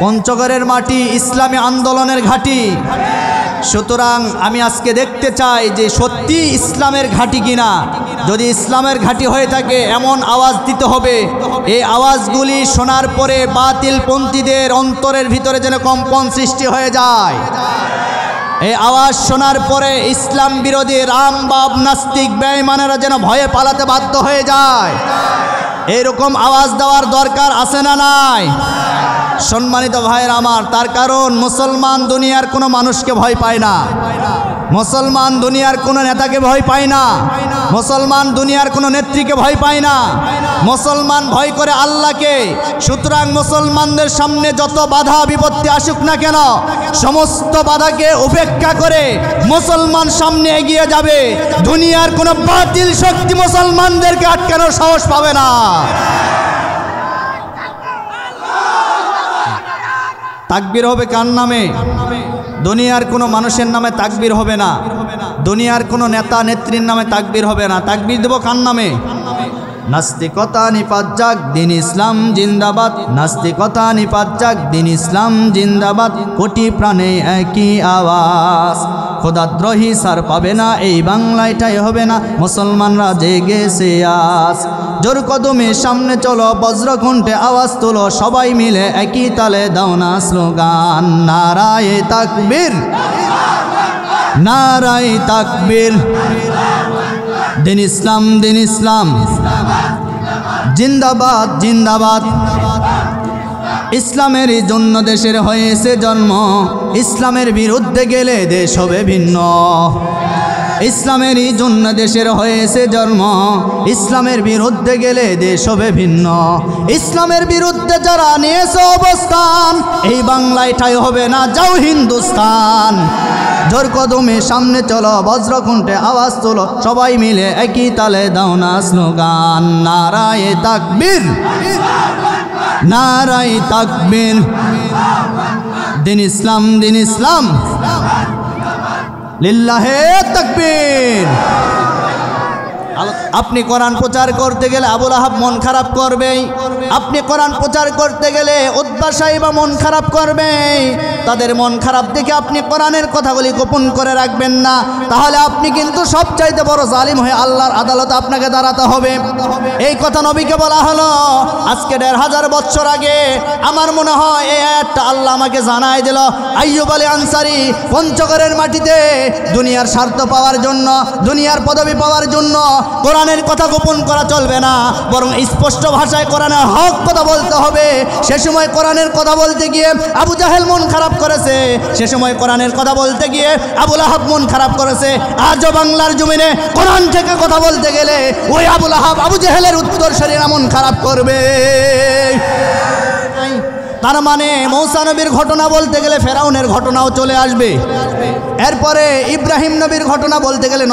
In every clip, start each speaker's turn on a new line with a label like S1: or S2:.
S1: পঞ্চগড়ের মাটি ইসলামী আন্দোলনের ঘাঁটি। সুতরাং আমি আজকে দেখতে চাই যে সত্যি ইসলামের ঘাঁটি কিনা। যদি ইসলামের ঘাঁটি হয়ে থাকে এমন আওয়াজ দিতে হবে, এই আওয়াজগুলি শোনার পরে বাতিলপন্থীদের অন্তরের ভিতরে যেন কম্পন সৃষ্টি হয়ে যায়। এই আওয়াজ শোনার পরে ইসলাম বিরোধী রামবাব নাস্তিক বেঈমানেরা যেন ভয়ে পালাতে বাধ্য হয়ে যায়। এরকম আওয়াজ দেওয়ার দরকার আছে না নাই? সম্মানিত ভাইয়ের আমার, তার কারণ মুসলমান দুনিয়ার কোনো মানুষকে ভয় পায় না, মুসলমান দুনিয়ার কোনো নেতাকে ভয় পায় না, মুসলমান দুনিয়ার কোনো নেত্রীকে ভয় পায় না, মুসলমান ভয় করে আল্লাহকে। সুতরাং মুসলমানদের সামনে যত বাধা বিপত্তি আসুক না কেন, সমস্ত বাধাকে উপেক্ষা করে মুসলমান সামনে এগিয়ে যাবে। দুনিয়ার কোনো বাতিল শক্তি মুসলমানদেরকে আটকানোর সাহস পাবে না। তাকবীর হবে কার নামে? দুনিয়ার কোনো মানুষের নামে তাকবীর হবে না, দুনিয়ার কোনো নেতা নেত্রীর নামে তাকবীর হবে না। তাকবীর দেব কার নামে? নাস্তিকতা নিপাত যাক, দিন ইসলাম জিন্দাবাদ। নাস্তিকতা নিপাত যাক, দিন ইসলাম জিন্দাবাদ। কোটি প্রাণে একই আওয়াজ, খোদাদ্রোহী সার পাবে না, এই বাংলাটাই হবে না। মুসলমানরা জেগেছে আজ, জোর কদমে সামনে চলো, বজ্রকণ্ঠে আওয়াজ তোলো, সবাই মিলে একই তালে দাও না স্লোগান। নারায়ে তাকবীর, নারায়ে তাকবীর। দিন ইসলাম, দিন ইসলাম জিন্দাবাদ, জিন্দাবাদ। ইসলামেরই জন্য দেশের হয়েছে জন্ম, ইসলামের বিরুদ্ধে গেলে দেশ হবে ভিন্ন। ইসলামেরই জন্য দেশের হয়েছে জন্ম, ইসলামের বিরুদ্ধে গেলে দেশ হবে ভিন্ন। ইসলামের বিরুদ্ধে যারা নিয়েছে অবস্থান, এই বাংলায় ঠাঁই হবে না, যাও হিন্দুস্তান। জোর কদমে সামনে চলো, বজ্রকণ্ঠে আওয়াজ তোলো, সবাই মিলে একই তালে দাও না স্লোগান। নারায়ে তাকবীর, নারায়ে তাকবীর। দিন ইসলাম, দিন ইসলাম লিল্লাহে তাকবীর। আপনি কোরআন প্রচার করতে গেলে আবুল আহাব মন খারাপ করবেই, আপনি কোরআন প্রচার করতে গেলে উতবা সাইবা মন খারাপ করবে। তাদের মন খারাপ দেখে আপনি কোরআনের কথাগুলি গোপন করে রাখবেন না, তাহলে আপনি কিন্তু সবচাইতে বড় জালিম হয়ে আল্লাহর আদালতে আপনাকে দাঁড়াতে হবে। এই কথা নবীকে বলা হলো আজকে 1500 বছর আগে। আমার মনে হয় এই আয়াতটা আল্লাহ আমাকে জানায় দিল। আইয়ুব আলী আনসারী পঞ্চগড়ের মাটিতে দুনিয়ার স্বার্থ পাওয়ার জন্য, দুনিয়ার পদবি পাওয়ার জন্য কোরআনের কথা গোপন করা চলবে না, বরং স্পষ্ট ভাষায় কোরআনের হক কথা বলতে হবে। সে সময় কোরআনের কথা বলতে গিয়ে আবু জাহেল মন খারাপ করেছে, সে সময় কোরআনের কথা বলতে গিয়ে আবুল আহাব মন খারাপ করেছে। আজও বাংলার জমিনে কোরআন থেকে কথা বলতে গেলে ওই আবুল আহাব আবু জাহেলের উত্তরসূরিরা মন খারাপ করবে। তার মানে মূসা নবীর ঘটনা বলতে গেলে ফেরাউনের ঘটনাও চলে আসবে। এরপরে ইব্রাহিম নবীর ঘটনা বলতে গেলে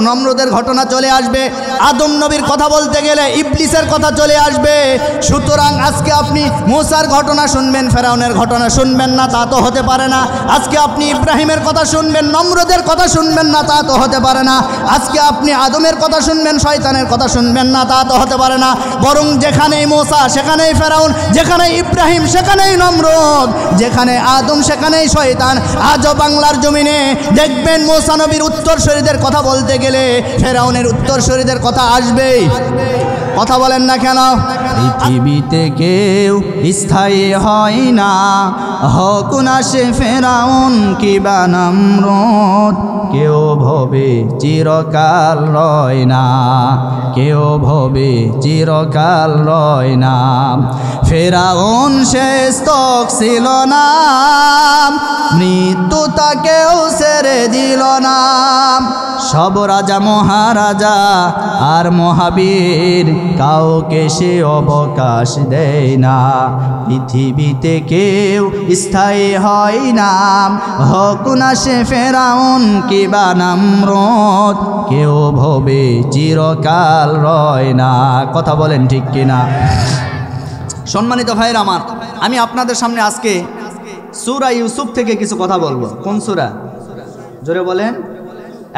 S1: নমরুদের ঘটনা চলে আসবে। আদম নবীর কথা বলতে গেলে ইবলিসের কথা চলে আসবে। সুতরাং আজকে আপনি মূসার ঘটনা শুনবেন, ফেরাউনের ঘটনা শুনবেন না, তা তো হতে পারে না। আজকে আপনি ইব্রাহিমের কথা শুনবেন, নমরুদের কথা শুনবেন না, তা তো হতে পারে না। আজকে আপনি আদমের কথা শুনবেন, শয়তানের কথা শুনবেন না, তা তো হতে পারে না। বরং যেখানেই মূসা সেখানেই ফেরাউন, যেখানে ইব্রাহিম সেখানেই নমরুদ, যেখানে আদম সেখানেই শয়তান। আজও বাংলার জমিনে দেখবেন মূসা নবীর উত্তরসূরিদের কথা বলতে গেলে ফেরাউনের উত্তরসূরিদের কথা আসবেই। কথা বলেন না কেন? পৃথিবীতে কেউ স্থায়ী হয় না, হোক না সে ফেরাউন কিবা নমরুদ। কেউ ভবে চিরকাল রয় না, কেউ ভবে চিরকাল রয় না। ফেরাউন শেষ তক ছিল না, মৃত্যু তাকেও ছেড়ে দিল না। সব রাজা মহারাজা আর মহাবীর, কাউকে সে অবকাশ দেয় না। পৃথিবীতে কেউ স্থায়ী হয় না, হোক না সে ফেরাউন কিবা নমরুদ। কেউ ভবে চিরকাল রয় না। কথা বলেন ঠিক কিনা? সম্মানিত ভাইয়ের আমার, আমি আপনাদের সামনে আজকে সূরা ইউসুফ থেকে কিছু কথা বলবো। কোন সূরা? জোরে বলেন।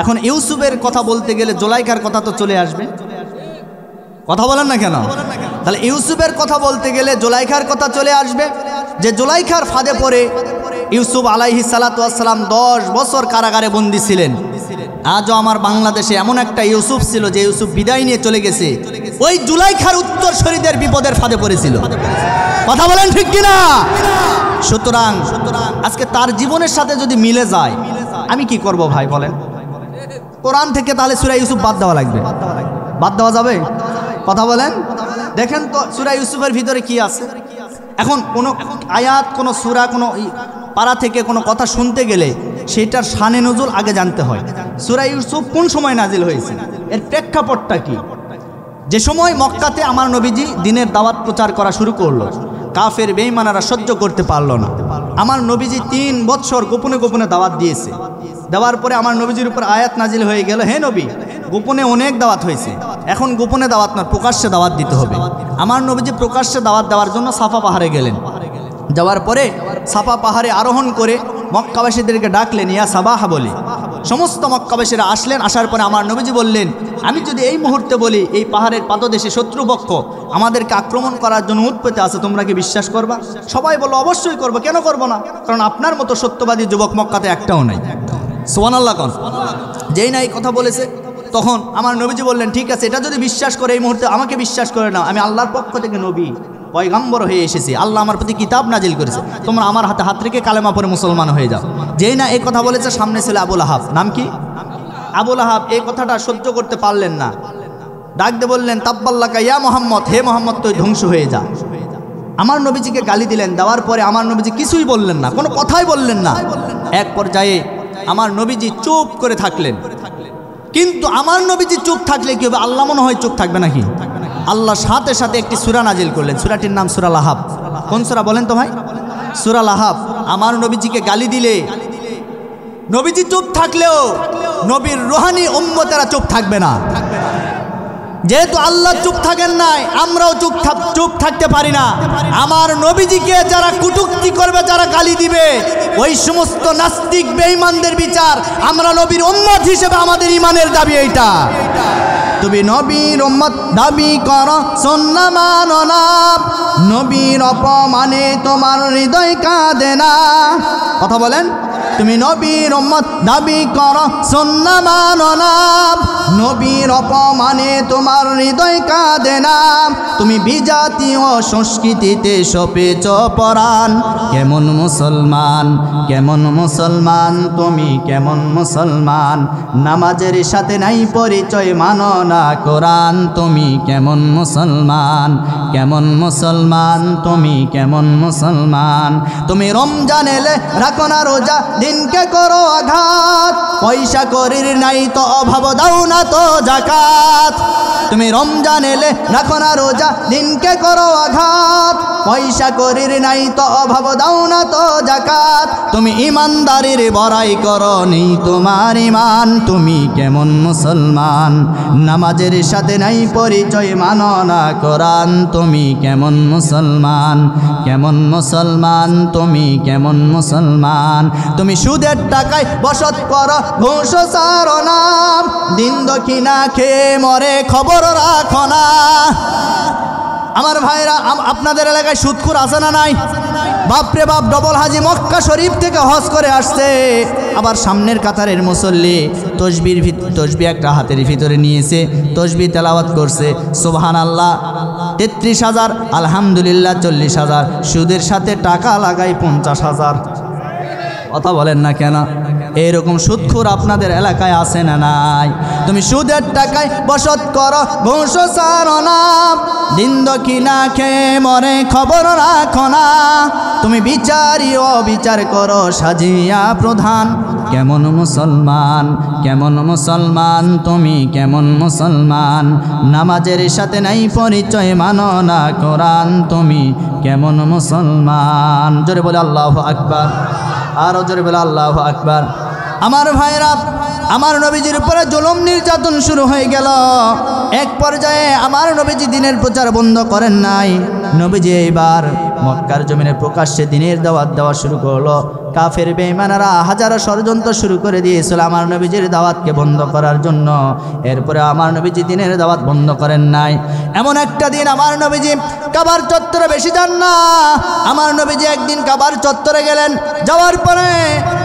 S1: এখন ইউসুফের কথা বলতে গেলে জুলাইখার কথা তো চলে আসবে। কথা বলেন না কেন? তাহলে ইউসুফের কথা বলতে গেলে জুলাইখার কথা চলে আসবে। যে জুলাইখার ফাঁদে পড়ে ইউসুফ আলাইহিস সালাতু ওয়াস সালাম 10 বছর কারাগারে বন্দী ছিলেন। আজও আমার বাংলাদেশে এমন একটা ইউসুফ ছিল যে ইউসুফ বিদায় নিয়ে চলে গেছে, ওই জুলাইখার উত্তরসূরিদের বিপদের ফাঁদে পড়েছিল। কথা বলেন ঠিক কিনা? সুতরাং আজকে তার জীবনের সাথে যদি মিলে যায়, আমি কি করব ভাই বলেন? কোরআন থেকে তাহলে সূরা ইউসুফ বাদ দেওয়া লাগবে। বাদ দেওয়া যাবে? কথা বলেন। দেখেন তো সূরা ইউসুফের ভিতরে কি আছে। এখন কোনো আয়াত, কোনো সূরা, কোনো পারা থেকে কোনো কথা শুনতে গেলে সেটার শানে নজুল আগে জানতে হয়। সূরা ইউসুফ কোন সময় নাজিল হয়েছে, এর প্রেক্ষাপটটা কি? যে সময় মক্কাতে আমার নবীজি দিনের দাওয়াত প্রচার করা শুরু করলো, কাফের বেঈমানারা সহ্য করতে পারল না। আমার নবীজি 3 বছর গোপনে গোপনে দাওয়াত দিয়েছে। দেওয়ার পরে আমার নবীজির উপর আয়াত নাজিল হয়ে গেল, হে নবী, গোপনে অনেক দাওয়াত হয়েছে, এখন গোপনে দাওয়াত না, প্রকাশ্যে দাওয়াত দিতে হবে। আমার নবীজি প্রকাশ্যে দাওয়াত দেওয়ার জন্য সাফা পাহাড়ে গেলেন। যাওয়ার পরে সাফা পাহাড়ে আরোহণ করে মক্কাবাসীদেরকে ডাকলেন, ইয়া সাবাহা বলে। সমস্ত মক্কাবাসীরা আসলেন। আসার পরে আমার নবীজি বললেন, আমি যদি এই মুহূর্তে বলি এই পাহাড়ের পাদদেশে শত্রুপক্ষ আমাদেরকে আক্রমণ করার জন্য উৎপেতে আছে, তোমরা কি বিশ্বাস করবা? সবাই বলল, অবশ্যই করবো, কেন করবো না? কারণ আপনার মতো সত্যবাদী যুবক মক্কাতে একটাও নাই। সুবহানাল্লাহ কোন? যেই না এই কথা বলেছে, তখন আমার নবীজি বললেন, ঠিক আছে, এটা যদি বিশ্বাস করে এই মুহূর্তে আমাকে বিশ্বাস করে নাও, আমি আল্লাহর পক্ষ থেকে নবী পয়গম্বর হয়ে এসেছি, আল্লাহ আমার প্রতি কিতাব নাজিল করেছে, তোমরা আমার হাতে হাত রেখে কালেমা পড়ে মুসলমান হয়ে যাও। যেই না এই কথা বলেছে, সামনে ছিল আবু লাহাব। নাম কি? আবু লাহাব এই কথাটা সহ্য করতে পারলেন না, ডাক দিয়ে বললেন, তাব্বাল্লাকা ইয়া মুহাম্মদ, হে মুহাম্মদ তুই ধ্বংস হয়ে যা। আমার নবীজিকে গালি দিলেন। দেওয়ার পরে আমার নবীজি কিছুই বললেন না, কোনো কথাই বললেন না। এক পর্যায়ে আমার নবীজি চুপ করে থাকলেন। কিন্তু আমার নবীজি চুপ থাকলে কি হবে? আল্লাহ মনে হয় চুপ থাকবে নাকি? আল্লাহ সাথে সাথে একটি সূরা নাজিল করলেন। সূরাটির নাম সূরা লাহাব। কোন সূরা বলেন তো ভাই? সূরা লাহাব। আমার নবীজিকে গালি দিলে নবীজি চুপ থাকলেও নবীর রুহানি উম্মতেরা চুপ থাকবে না। যেহেতু আল্লাহ চুপ থাকেন নাই, আমরাও চুপ থাকতে পারি না। আমার নবীজিকে যারা কটূক্তি করবে, যারা গালি দিবে, ওই সমস্ত নাস্তিক বেঈমানদের বিচার আমরা নবীর উম্মত হিসেবে আমাদের ঈমানের দাবি এইটা। তুমি নবীর উম্মত দাবি করো, সুন্নাহ মানো না, নবীর অপমানে তোমার হৃদয় কাঁদে না। কথা বলেন। তুমি নবীর উম্মত দাবি করো, সুন্নাহ মানো না, নবীর অপমানে তোমার হৃদয় কাঁদে না। তুমি বিজাতীয় সংস্কৃতিতে সপেছ পরাণ, কেমন মুসলমান, কেমন মুসলমান, তুমি কেমন মুসলমান, নামাজের সাথে নাই পরিচয়, মানো না কোরআন, তুমি কেমন মুসলমান, কেমন মুসলমান, তুমি কেমন মুসলমান। তুমি রমজান এলে রাখো না রোজা, দিনকে করো আঘাত, পয়সা করির নাই তো অভাব, দাও না তো যাকাত। তুমি রমজান এলে রাখো না রোজা, দিনকে করো আঘাত, পয়সা করির নাই তো অভাব, দাও না তো যাকাত। তুমি ইমানদারির বড়াই করো, নেই তোমার ঈমান, তুমি কেমন মুসলমান, নামাজের সাথে নাই পরিচয়, মানো না কোরআন, তুমি কেমন মুসলমান, কেমন মুসলমান, তুমি কেমন মুসলমান। তুমি সুদের টাকায় বসত করো, ঘুষ ছাড়ো না, দিন দক্ষিণা খেয়ে মরে খবর রাখো না। আমার ভাইরা, আপনাদের এলাকায় সুদখোর আছে না নাই? বাপরে বাপ, ডবল হাজি মক্কা শরীফ থেকে হজ করে আসছে, আবার সামনের কাতারের মুসল্লি তসবি একটা হাতের ভিতরে নিয়েছে, তসবি তেলাওয়াত করছে, সুবহানাল্লাহ 33,000, আলহামদুলিল্লাহ 40,000, সুদের সাথে টাকা লাগাই 50,000। কথা বলেন না কেন? এরকম সুদখোর আপনাদের এলাকায় আছে না নাই? তুমি সুদের টাকায় বসত করো, ঘুষ ছাড়ো না, দিন দক্ষিণা খেয়ে মরে খবর রাখো না। তুমি বিচারী অবিচার করো, সাজিয়া প্রধান, কেমন মুসলমান, কেমন মুসলমান, তুমি কেমন মুসলমান, নামাজের সাথে নাই পরিচয়, মানো না কোরআন, তুমি কেমন মুসলমান। জোরে বলে আল্লাহু আকবার, আরো জোরে বলে আল্লাহু আকবার। আমার ভাইরা, আমার নবীজির উপরে জুলুম নির্যাতন শুরু হয়ে গেল। এক পর্যায়ে আমার নবীজি দিনের প্রচার বন্ধ করেন নাই। নবীজি এইবার মক্কার জমিনে প্রকাশ্যে দিনের দাওয়াত দেওয়া শুরু করলো। কাফের বেঈমানেরা হাজারো ষড়যন্ত্র শুরু করে দিয়েছিল আমার নবীজির দাওয়াতকে বন্ধ করার জন্য। এরপরে আমার নবীজি দিনের দাওয়াত বন্ধ করেন নাই। এমন একটা দিন আমার নবীজি কাবার চত্বরে বেশি যান না। আমার নবীজি একদিন কাবার চত্বরে গেলেন, যাওয়ার পরে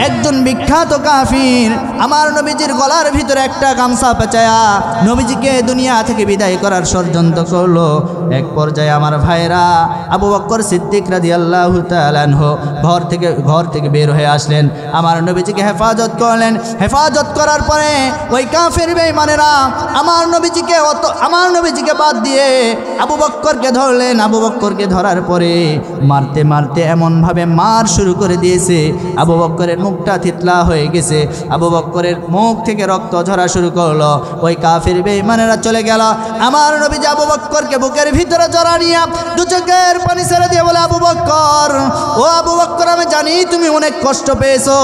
S1: একজন বিখ্যাত কাফির আমার নবীজির গলার ভিতরে একটা গামছা পেঁচায়া নবীজিকে দুনিয়া থেকে বিদায় করার ষড়যন্ত্র করলো। এক পর্যায়ে আমার ভাইরা আবু বকর সিদ্দিক রাদিয়াল্লাহু তাআলা আনহু ঘর থেকে বের হয়ে আসলেন, আমার নবীজিকে হেফাজত করলেন। হেফাজত করার পরে ওই কাফের বেঈমানেরা আমার নবীজিকে বাদ দিয়ে আবু বকরকে ধরলেন। আবু বকরকে ধরার পরে মারতে মারতে এমনভাবে মার শুরু করে দিয়েছে, আবু বকরের মুখটা থিতলা হয়ে গেছে, আবু বকরের মুখ থেকে রক্ত ঝরা শুরু করলো। ওই কাফের বেঈমানেরা চলে গেল। আমার নবীজি আবু বকরকে বুকের ভিতরে জড়া নিয়ে দু চোখের পানি ছেড়ে দিয়ে বলে, আবু বকর, ও আবু বকর, আমি জানি তুমি অনেক কষ্ট পেয়েছো,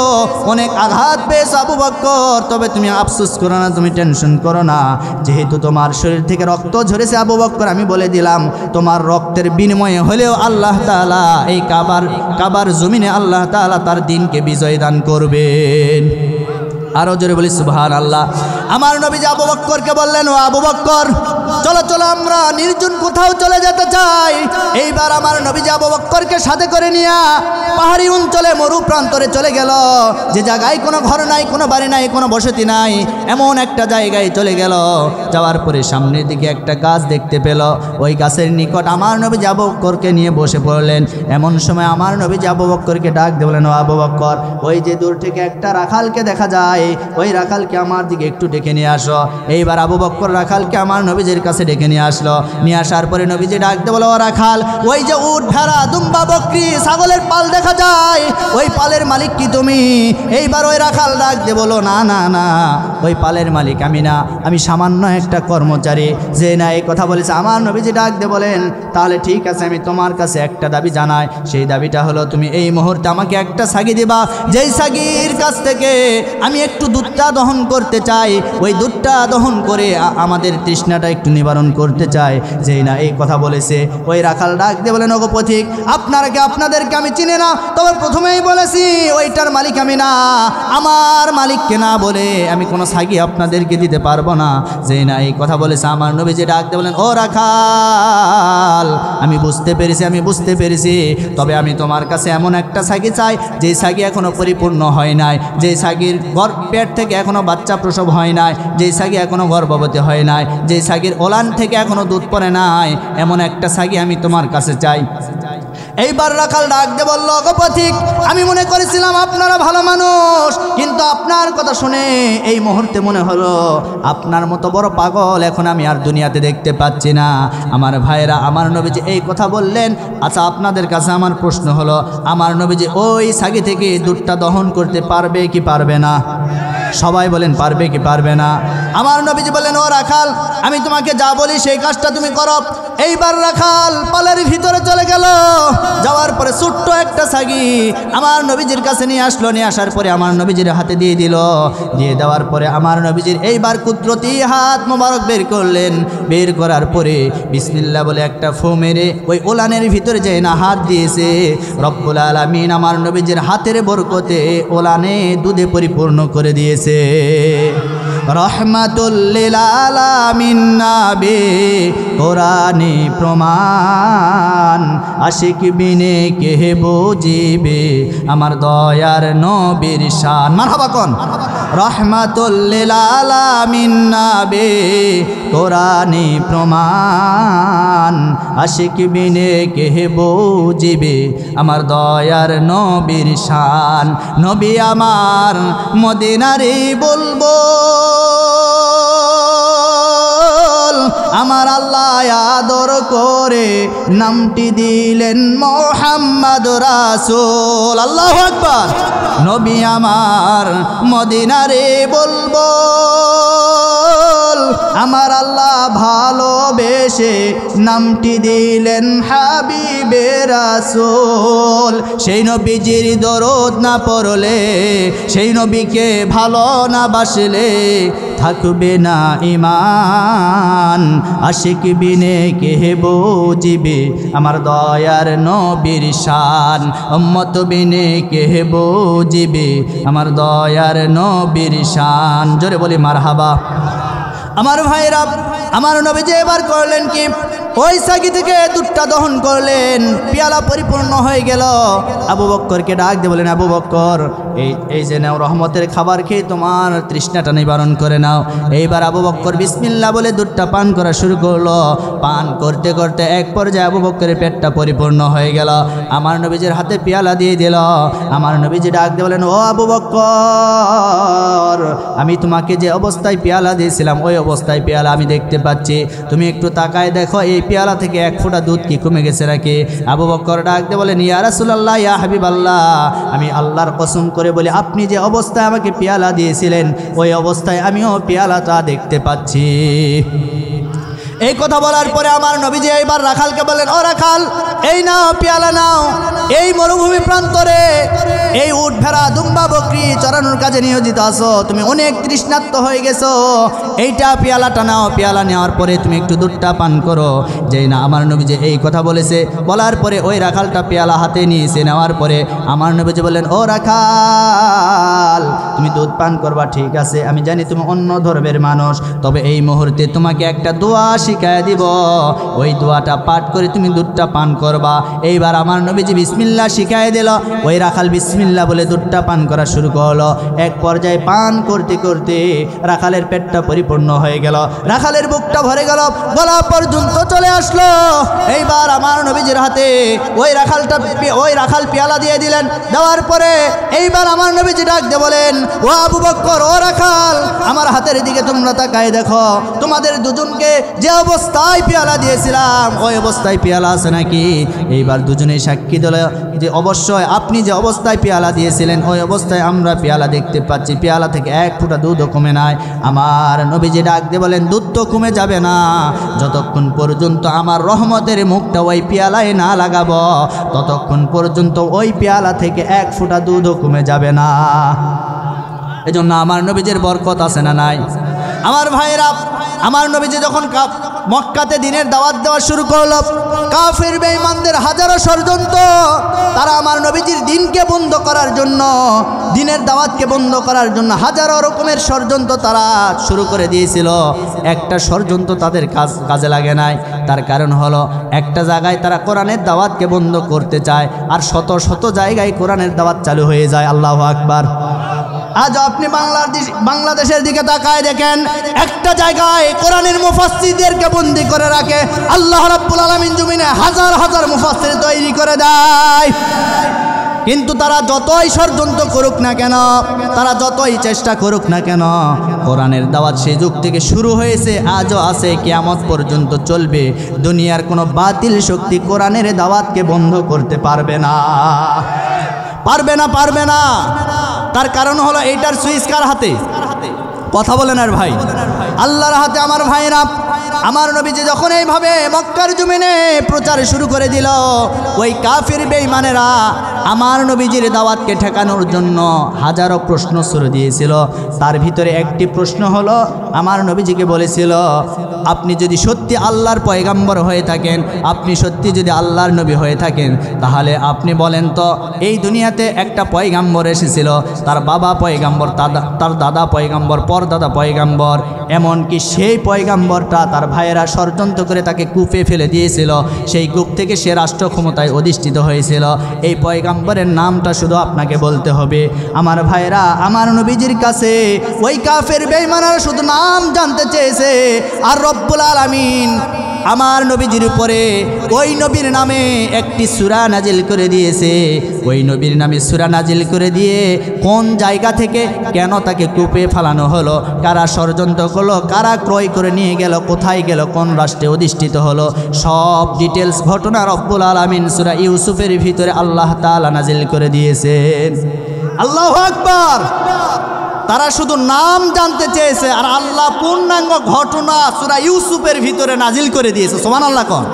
S1: অনেক আঘাত পেয়েছো আবু বকর, তবে তুমি আফসোস করো না, তুমি টেনশন করো না। যেহেতু তোমার শরীর থেকে রক্ত ঝরেছে আবু বকর, আমি বলে দিলাম তোমার রক্তের বিনিময়ে হলেও আল্লাহ তাআলা এই কাবার জমিনে আল্লাহ তাআলা তার দিনকে বিজয় দান করবেন। আরো জোরে বলি সুবহানাল্লাহ। আমার নবী আবু বকরকে বললেন, ও আবু বকর, চলো চলো আমরা নির্জন কোথাও চলে যেতে চাই। এইবার আমার নবী আবু বকরকে সাথে করে নিয়ে পাহাড়ি অঞ্চলে মরু প্রান্তরে চলে গেল, যে জায়গায় কোনো ঘর নাই, কোনো বাড়ি নাই, কোনো বসতি নাই, এমন একটা জায়গায় চলে গেল। যাওয়ার পরে সামনের দিকে একটা গাছ দেখতে পেল। ওই গাছের নিকট আমার নবী আবু বকরকে নিয়ে বসে পড়লেন। এমন সময় আমার নবী আবু বকরকে ডাক দিয়ে বললেন, ও আবু বকর, ওই যে দূর থেকে একটা রাখালকে দেখা যায়, ওই রাখালকে আমার দিকে একটু ডেকে নিয়ে আসো। এইবার আবু বকর রাখালকে আমার নবীজির কাছে ডেকে নিয়ে আসলো। নিয়ে আসার পরে নবীজি ডাকতে বলো, ও রাখাল, ওই যে উট, ভেড়া, দুম্বা, বকরি, ছাগলের পাল দেখা যায়, ওই পালের মালিক কি তুমি? এইবার ওই রাখাল ডাকতে বলো, না না না, ওই পালের মালিক আমি না, আমি সামান্য একটা কর্মচারী। যে না এই কথা বলেছে আমার নবীজি ডাকতে বলেন, তাহলে ঠিক আছে, আমি তোমার কাছে একটা দাবি জানাই। সেই দাবিটা হলো তুমি এই মুহূর্তে আমাকে একটা ছাগি দিবা, যেই ছাগির কাছ থেকে আমি একটু দুধটা দহন করতে চাই, ওই দুধটা দহন করে আমাদের তৃষ্ণাটা একটু নিবারণ করতে চাই। যেই না এই কথা বলেছে ওই রাখাল ডাক দিয়ে বলেন, ওগো পথিক, আপনাদেরকে আমি চিনি না, তবে প্রথমেই বলেছি ওইটার মালিক আমি না, আমার মালিককে না বলে আমি কোনো ছাগি আপনাদেরকে দিতে পারবো না। যেই না এই কথা বলেছে আমার নবীজি ডাক দিয়ে বলেন, ও রাখাল, আমি বুঝতে পেরেছি, তবে আমি তোমার কাছে এমন একটা ছাগি চাই, যেই ছাগি এখনো পরিপূর্ণ হয় নাই, যেই ছাগির পেট থেকে এখনো বাচ্চা প্রসব হয় নাই, যেই ছাগি এখনো গর্ভবতী হয় নাই, যেই ছাগির ওলান থেকে এখনো দুধ পড়ে নাই, এমন একটা ছাগি আমি তোমার কাছে চাই। এইবার রাখাল ডাক দিয়ে বলল, গো পথিক, আমি মনে করেছিলাম আপনারা ভালো মানুষ, কিন্তু আপনার কথা শুনে এই মুহূর্তে মনে হলো আপনার মতো বড় পাগল এখন আমি আর দুনিয়াতে দেখতে পাচ্ছি না। আমার ভাইরা, আমার নবীজি এই কথা বললেন। আচ্ছা, আপনাদের কাছে আমার প্রশ্ন হলো, আমার নবীজি ওই ছাগি থেকে দুধটা দহন করতে পারবে কি পারবে না? সবাই বলেন, পারবে কি পারবে না? আমার নবীজি বললেন, ও রাখাল, আমি তোমাকে যা বলি সেই কাজটা তুমি করো। এইবার রাখাল পালের ভিতরে চলে গেল। যাওয়ার পরে ছোট্ট একটা ছাগি আমার নবীজির কাছে নিয়ে আসলো। নিয়ে আসার পরে আমার নবীজির হাতে দিয়ে দিল। দিয়ে দেওয়ার পরে আমার নবীজির এইবার কুদরতি হাত মোবারক বের করলেন। বের করার পরে বিসমিল্লাহ বলে একটা ফু মেরে ওই ওলানের ভিতরে যে না হাত দিয়েছে, রব্বুল আলামিন আমার নবীজির হাতের বরকতে ওলানে দুধে পরিপূর্ণ করে দিয়েছে। রহমাতুল লিল আলামিন নবী কোরআনে প্রমাণ, আশিক বিনে কে বুঝিবে আমার দয়ার নবীর শান। মারহাবা কোন? রহমাতুল লিল আলামিন নবী কোরআনে প্রমাণ, আশিক বিনে কে বুঝিবে আমার দয়ার নবীর শান। নবী আমার মদিনারে বলবো, আমার আল্লাহ আদর করে নামটি দিলেন মুহাম্মদ রাসূল। আল্লাহু আকবার। নবী আমার মদিনারে বলবো, রাসূল আমার আল্লাহ ভালোবেসে নামটি দিলেন হাবিবে রাসূল সেই নবীজির দরুদ না পড়লে সেই নবীকে ভালো না বাসলে থাকবে না ঈমান আশিক বিনে কে বুঝিবে আমার দয়ার নবীর শান উম্মত বিনে কে বুঝিবে আমার দয়ার নবীর শান জোরে বলি মারহাবা আমার ভাইরা আমার নবীজি এবার করলেন কি ওই সাগি থেকে দুধটা দহন করলেন পেয়ালা পরিপূর্ণ হয়ে গেল আবু বক্করকে ডাক দিয়ে বলেন আবু বক্কর এই যে নাও রহমতের খাবার খেয়ে তোমার তৃষ্ণাটা নিবারণ করে নাও এইবার আবু বক্কর বিসমিল্লাহ বলে দুধটা পান করা শুরু করলো পান করতে করতে এক পর্যায়ে আবু বক্করের পেটটা পরিপূর্ণ হয়ে গেল আমার নবীজির হাতে পেয়ালা দিয়ে দিল আমার নবীজি ডাক দিয়ে বলেন ও আবু বক্কর আমি তোমাকে যে অবস্থায় পেয়ালা দিয়েছিলাম ওই অবস্থায় পেয়ালা আমি দেখতে পাচ্ছি তুমি একটু তাকায় দেখো এই পেয়ালা থেকে এক ফোঁটা দুধ কি কমে গেছে নাকি আবু বক্কর ডাক দিয়ে বলেন ইয়া রাসূলুল্লাহ ইয়া হাবিবাল্লাহ আমি আল্লাহর কসম করে বলি আপনি যে অবস্থায় আমাকে পেয়ালা দিয়েছিলেন ওই অবস্থায় আমিও পেয়ালাটা দেখতে পাচ্ছি এই কথা বলার পরে আমার নবীজি এইবার রাখালকে বলেন ও রাখাল এই নাও পেয়ালা নাও এই মরুভূমি প্রান্তরে এই উট ভেড়া দুম্বা বকরি চড়ানোর কাজে নিয়োজিত আছো তুমি অনেক তৃষ্ণার্ত হয়ে গেছো এইটা পেয়ালাটা নাও পেয়ালা নেওয়ার পরে তুমি একটু দুধটা পান করো যেই না আমার নবীজি এই কথা বলেছে বলার পরে ওই রাখালটা পেয়ালা হাতে নিয়েছে নেওয়ার পরে আমার নবীজি বললেন ও রাখাল তুমি দুধ পান করবা ঠিক আছে আমি জানি তুমি অন্য ধর্মের মানুষ তবে এই মুহূর্তে তোমাকে একটা দোয়া শিখায় দিব ওই দোয়াটা পাঠ করে তুমি দুধটা পান করবা এইবার আমার নবীজি বিসমিল্লাহ শিখায় দিল ওই রাখাল বিসমিল্লাহ বলে দুধটা পান করা শুরু করলো এক পর্যায়ে পান করতে করতে রাখালের পেটটা পরিপূর্ণ হয়ে গেল রাখালের বুকটা ভরে গেল গলা পর্যন্ত চলে আসলো এইবার আমার নবীজির হাতে ওই রাখাল পেয়ালা দিয়ে দিলেন দেওয়ার পরে এইবার আমার নবীজি ডাক দিয়ে বলেন ও আবু বক্কর ও রাখাল আমার হাতের দিকে তোমরা তাকায় দেখো তোমাদের দুজনকে যে অবস্থায় পেয়ালা দিয়েছিলাম ওই অবস্থায় পেয়ালা আছে নাকি এইবার দুজনেই সাক্ষী দিল যে অবশ্যই আপনি যে অবস্থায় পেয়ালা দিয়েছিলেন ওই অবস্থায় আমরা পেয়ালা দেখতে পাচ্ছি পেয়ালা থেকে এক ফোঁটা দুধও কমে নাই আমার নবীজি ডাক দিয়ে বলেন দুধ তো কমে যাবে না যতক্ষণ পর্যন্ত আমার রহমতের মুখটা ওই পেয়ালায় না লাগাবো ততক্ষণ পর্যন্ত ওই পেয়ালা থেকে এক ফোঁটা দুধও কমে যাবে না এজন্য আমার নবীজির বরকত আছে না নাই আমার ভাইরা আমার নবীজি যখন মক্কাতে দিনের দাওয়াত দেওয়া শুরু করলো কাফের বেঈমানদের হাজারো ষড়যন্ত্র তারা আমার নবীজির দিনকে বন্ধ করার জন্য দিনের দাওয়াতকে বন্ধ করার জন্য হাজারো রকমের ষড়যন্ত্র তারা শুরু করে দিয়েছিল একটা ষড়যন্ত্র তাদের কাজে লাগে নাই তার কারণ হলো একটা জায়গায় তারা কোরআনের দাওয়াতকে বন্ধ করতে চায় আর শত শত জায়গায় কোরআনের দাওয়াত চালু হয়ে যায় আল্লাহু আকবার আজ আপনি বাংলাদেশের দিকে তাকায় দেখেন একটা জায়গায় কোরআনের মুফাসসিরদেরকে বন্দী করে রাখে আল্লাহ রাব্বুল আলামিন জমিনে হাজার হাজার মুফাসসির তৈরি করে দেয় কিন্তু তারা যতই ষড়যন্ত্র করুক না কেন তারা যতই চেষ্টা করুক না কেন কোরআনের দাওয়াত সেই যুগ থেকে শুরু হয়েছে আজও আছে কিয়ামত পর্যন্ত চলবে দুনিয়ার কোনো বাতিল শক্তি কোরআনের দাওয়াতকে বন্ধ করতে পারবে না পারবে না তার কারণ হলো এইটার সুইচ কার হাতে কথা বলেন আর ভাই আল্লাহর হাতে আমার ভাইরা আমার নবীজি যখন এইভাবে মক্কার জমিনে প্রচার শুরু করে দিল ওই কাফির বেঈমানেরা আমার নবীজির দাওয়াতকে ঠেকানোর জন্য হাজারো প্রশ্ন ছুড়ে দিয়েছিল তার ভিতরে একটি প্রশ্ন হলো আমার নবীজিকে বলেছিল আপনি যদি সত্যি আল্লাহর পয়গাম্বর হয়ে থাকেন আপনি সত্যি যদি আল্লাহর নবী হয়ে থাকেন তাহলে আপনি বলেন তো এই দুনিয়াতে একটা পয়গাম্বর এসেছিল তার বাবা পয়গাম্বর তার দাদা পয়গাম্বর পরদাদা পয়গাম্বর এমনকি সেই পয়গাম্বরটা তার ভাইয়েরা ষড়যন্ত্র করে তাকে কূপে ফেলে দিয়েছিল সেই কূপ থেকে সে রাষ্ট্র ক্ষমতায় অধিষ্ঠিত হয়েছিল এই পয়গাম্বরের নামটা শুধু আপনাকে বলতে হবে আমার ভাইয়েরা আমার নবীজির কাছে ওই কাফের বেঈমানরা শুধু নাম জানতে চেয়েছে আর রব্বুল আলামিন আমার নবীজির উপরে ওই নবীর নামে একটি সূরা নাজিল করে দিয়েছে ওই নবীর নামে সূরা নাজিল করে দিয়ে কোন জায়গা থেকে কেন তাকে কূপে ফেলানো হলো কারা ষড়যন্ত্র করলো কারা ক্রয় করে নিয়ে গেল কোথায় গেল কোন রাষ্ট্রে অধিষ্ঠিত হলো সব ডিটেলস ঘটনা রব্বুল আলামিন সূরা ইউসুফের ভিতরে আল্লাহ তাআলা নাজিল করে দিয়েছেন আল্লাহু আকবার তারা শুধু নাম জানতে চেয়েছে, আর আল্লাহ পূর্ণাঙ্গ ঘটনা সূরা ইউসুফের ভিতরে নাজিল করে দিয়েছে। সুবহানাল্লাহ কোন।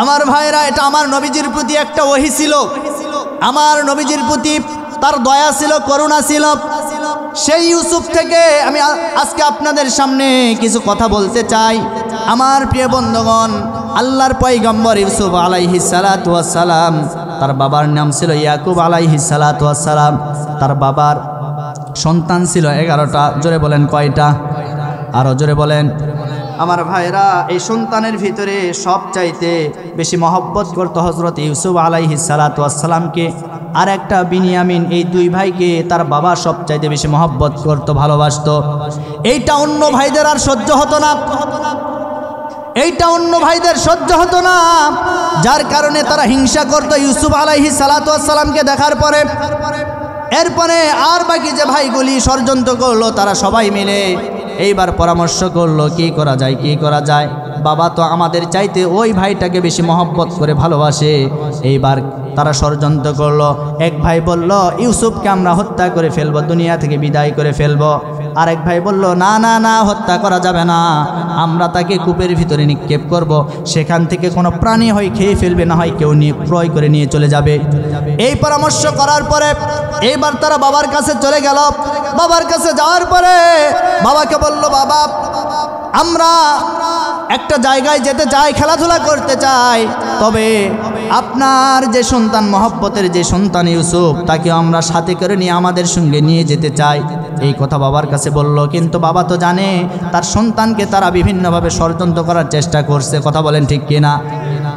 S1: আমার ভাইরা, এটা আমার নবীজির প্রতি একটা ওহী ছিল। আমার নবীজির প্রতি তার দয়া ছিল, করুণা ছিল। সেই ইউসুফ থেকে আমি আজকে আপনাদের সামনে কিছু কথা বলতে চাই। আমার প্রিয় বন্ধুগণ, আল্লাহর পয়গম্বর ইউসুফ আলাইহিস সালাতু ওয়াস সালাম, তার বাবার নাম ছিল ইয়াকুব আলাইহিস সালাতু ওয়াস সালাম। তার বাবার সন্তান ছিল 11টা। জোরে বলেন কয়টা? আরো জোরে বলেন। আমার ভাইরা, এই সন্তানের ভিতরে সবচাইতে বেশি মহব্বত করত হযরত ইউসুফ আলাইহিস সালাতু ওয়াস সালামকে, আর একটা বিনিয়ামিন। এই দুই ভাইকে তার বাবা সবচাইতে বেশি মহব্বত করত, ভালোবাসতো। এইটা অন্য ভাইদের আর সহ্য হতো না, এইটা অন্য ভাইদের সহ্য হতো না, যার কারণে তারা হিংসা করত ইউসুফ আলাইহিস সালাতু ওয়াস সালামকে দেখার পরে। এরপরে আর বাকি যে ভাইগুলি ষড়যন্ত্র করলো, তারা সবাই মিলে এইবার পরামর্শ করলো কি করা যায়, কি করা যায়। বাবা তো আমাদের চাইতে ওই ভাইটাকে বেশি মহব্বত করে ভালোবাসে। এইবার তারা ষড়যন্ত্র করলো। এক ভাই বলল ইউসুফকে আমরা হত্যা করে ফেলবো, দুনিয়া থেকে বিদায় করে ফেলবো। আরেক ভাই বলল না না না, হত্যা করা যাবে না, আমরা তাকে কূপের ভিতরে নিক্ষেপ করব, সেখান থেকে কোনো প্রাণী হয় খেয়ে ফেলবে, না হয় কেউ নিয়ে ক্রয় করে নিয়ে চলে যাবে। এই পরামর্শ করার পরে এইবার তারা বাবার কাছে চলে গেল। বাবার কাছে যাওয়ার পরে বাবাকে বলল, বাবা আমরা একটা জায়গায় যেতে চাই, খেলাধুলা করতে চাই, তবে আপনার যে সন্তান, মহব্বতের যে সন্তান ইউসুফ, তাকে আমরা সাথে করে নিয়ে আমাদের সঙ্গে নিয়ে যেতে চাই। এই কথা বাবার কাছে বলল, কিন্তু বাবা তো জানে তার সন্তানকে তারা বিভিন্নভাবে ষড়যন্ত্র করার চেষ্টা করছে। কথা বলেন ঠিক কিনা?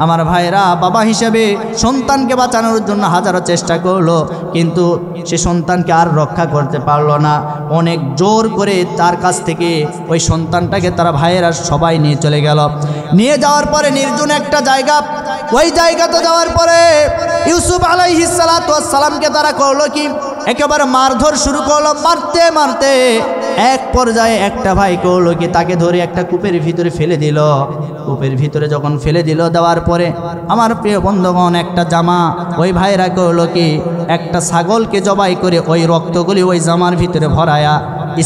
S1: আমার ভাইরা, বাবা হিসেবে সন্তানকে বাঁচানোর জন্য হাজারো চেষ্টা করলো, কিন্তু সে সন্তানকে আর রক্ষা করতে পারলো না। অনেক জোর করে তার কাছ থেকে ওই সন্তানটাকে তারা ভাইয়েরা সবাই নিয়ে চলে গেল। নিয়ে যাওয়ার পরে নির্জন একটা জায়গা, ওই জায়গাতে যাওয়ার পরে ইউসুফ আলাইহিস সালাতু ওয়াস সালামকে তারা করলো কি, একেবারে মারধর শুরু করলো। মারতে মারতে এক পর্যায়ে একটা ভাই করলো কি, তাকে ধরে একটা কূপের ভিতরে ফেলে দিল। কূপের ভিতরে যখন ফেলে দিল, দেওয়ার পরে আমার প্রিয় বন্ধুগণ, একটা জামা ওই ভাইরা করলো কি, একটা ছাগলকে জবাই করে ওই রক্তগুলি ওই জামার ভিতরে ভরায়া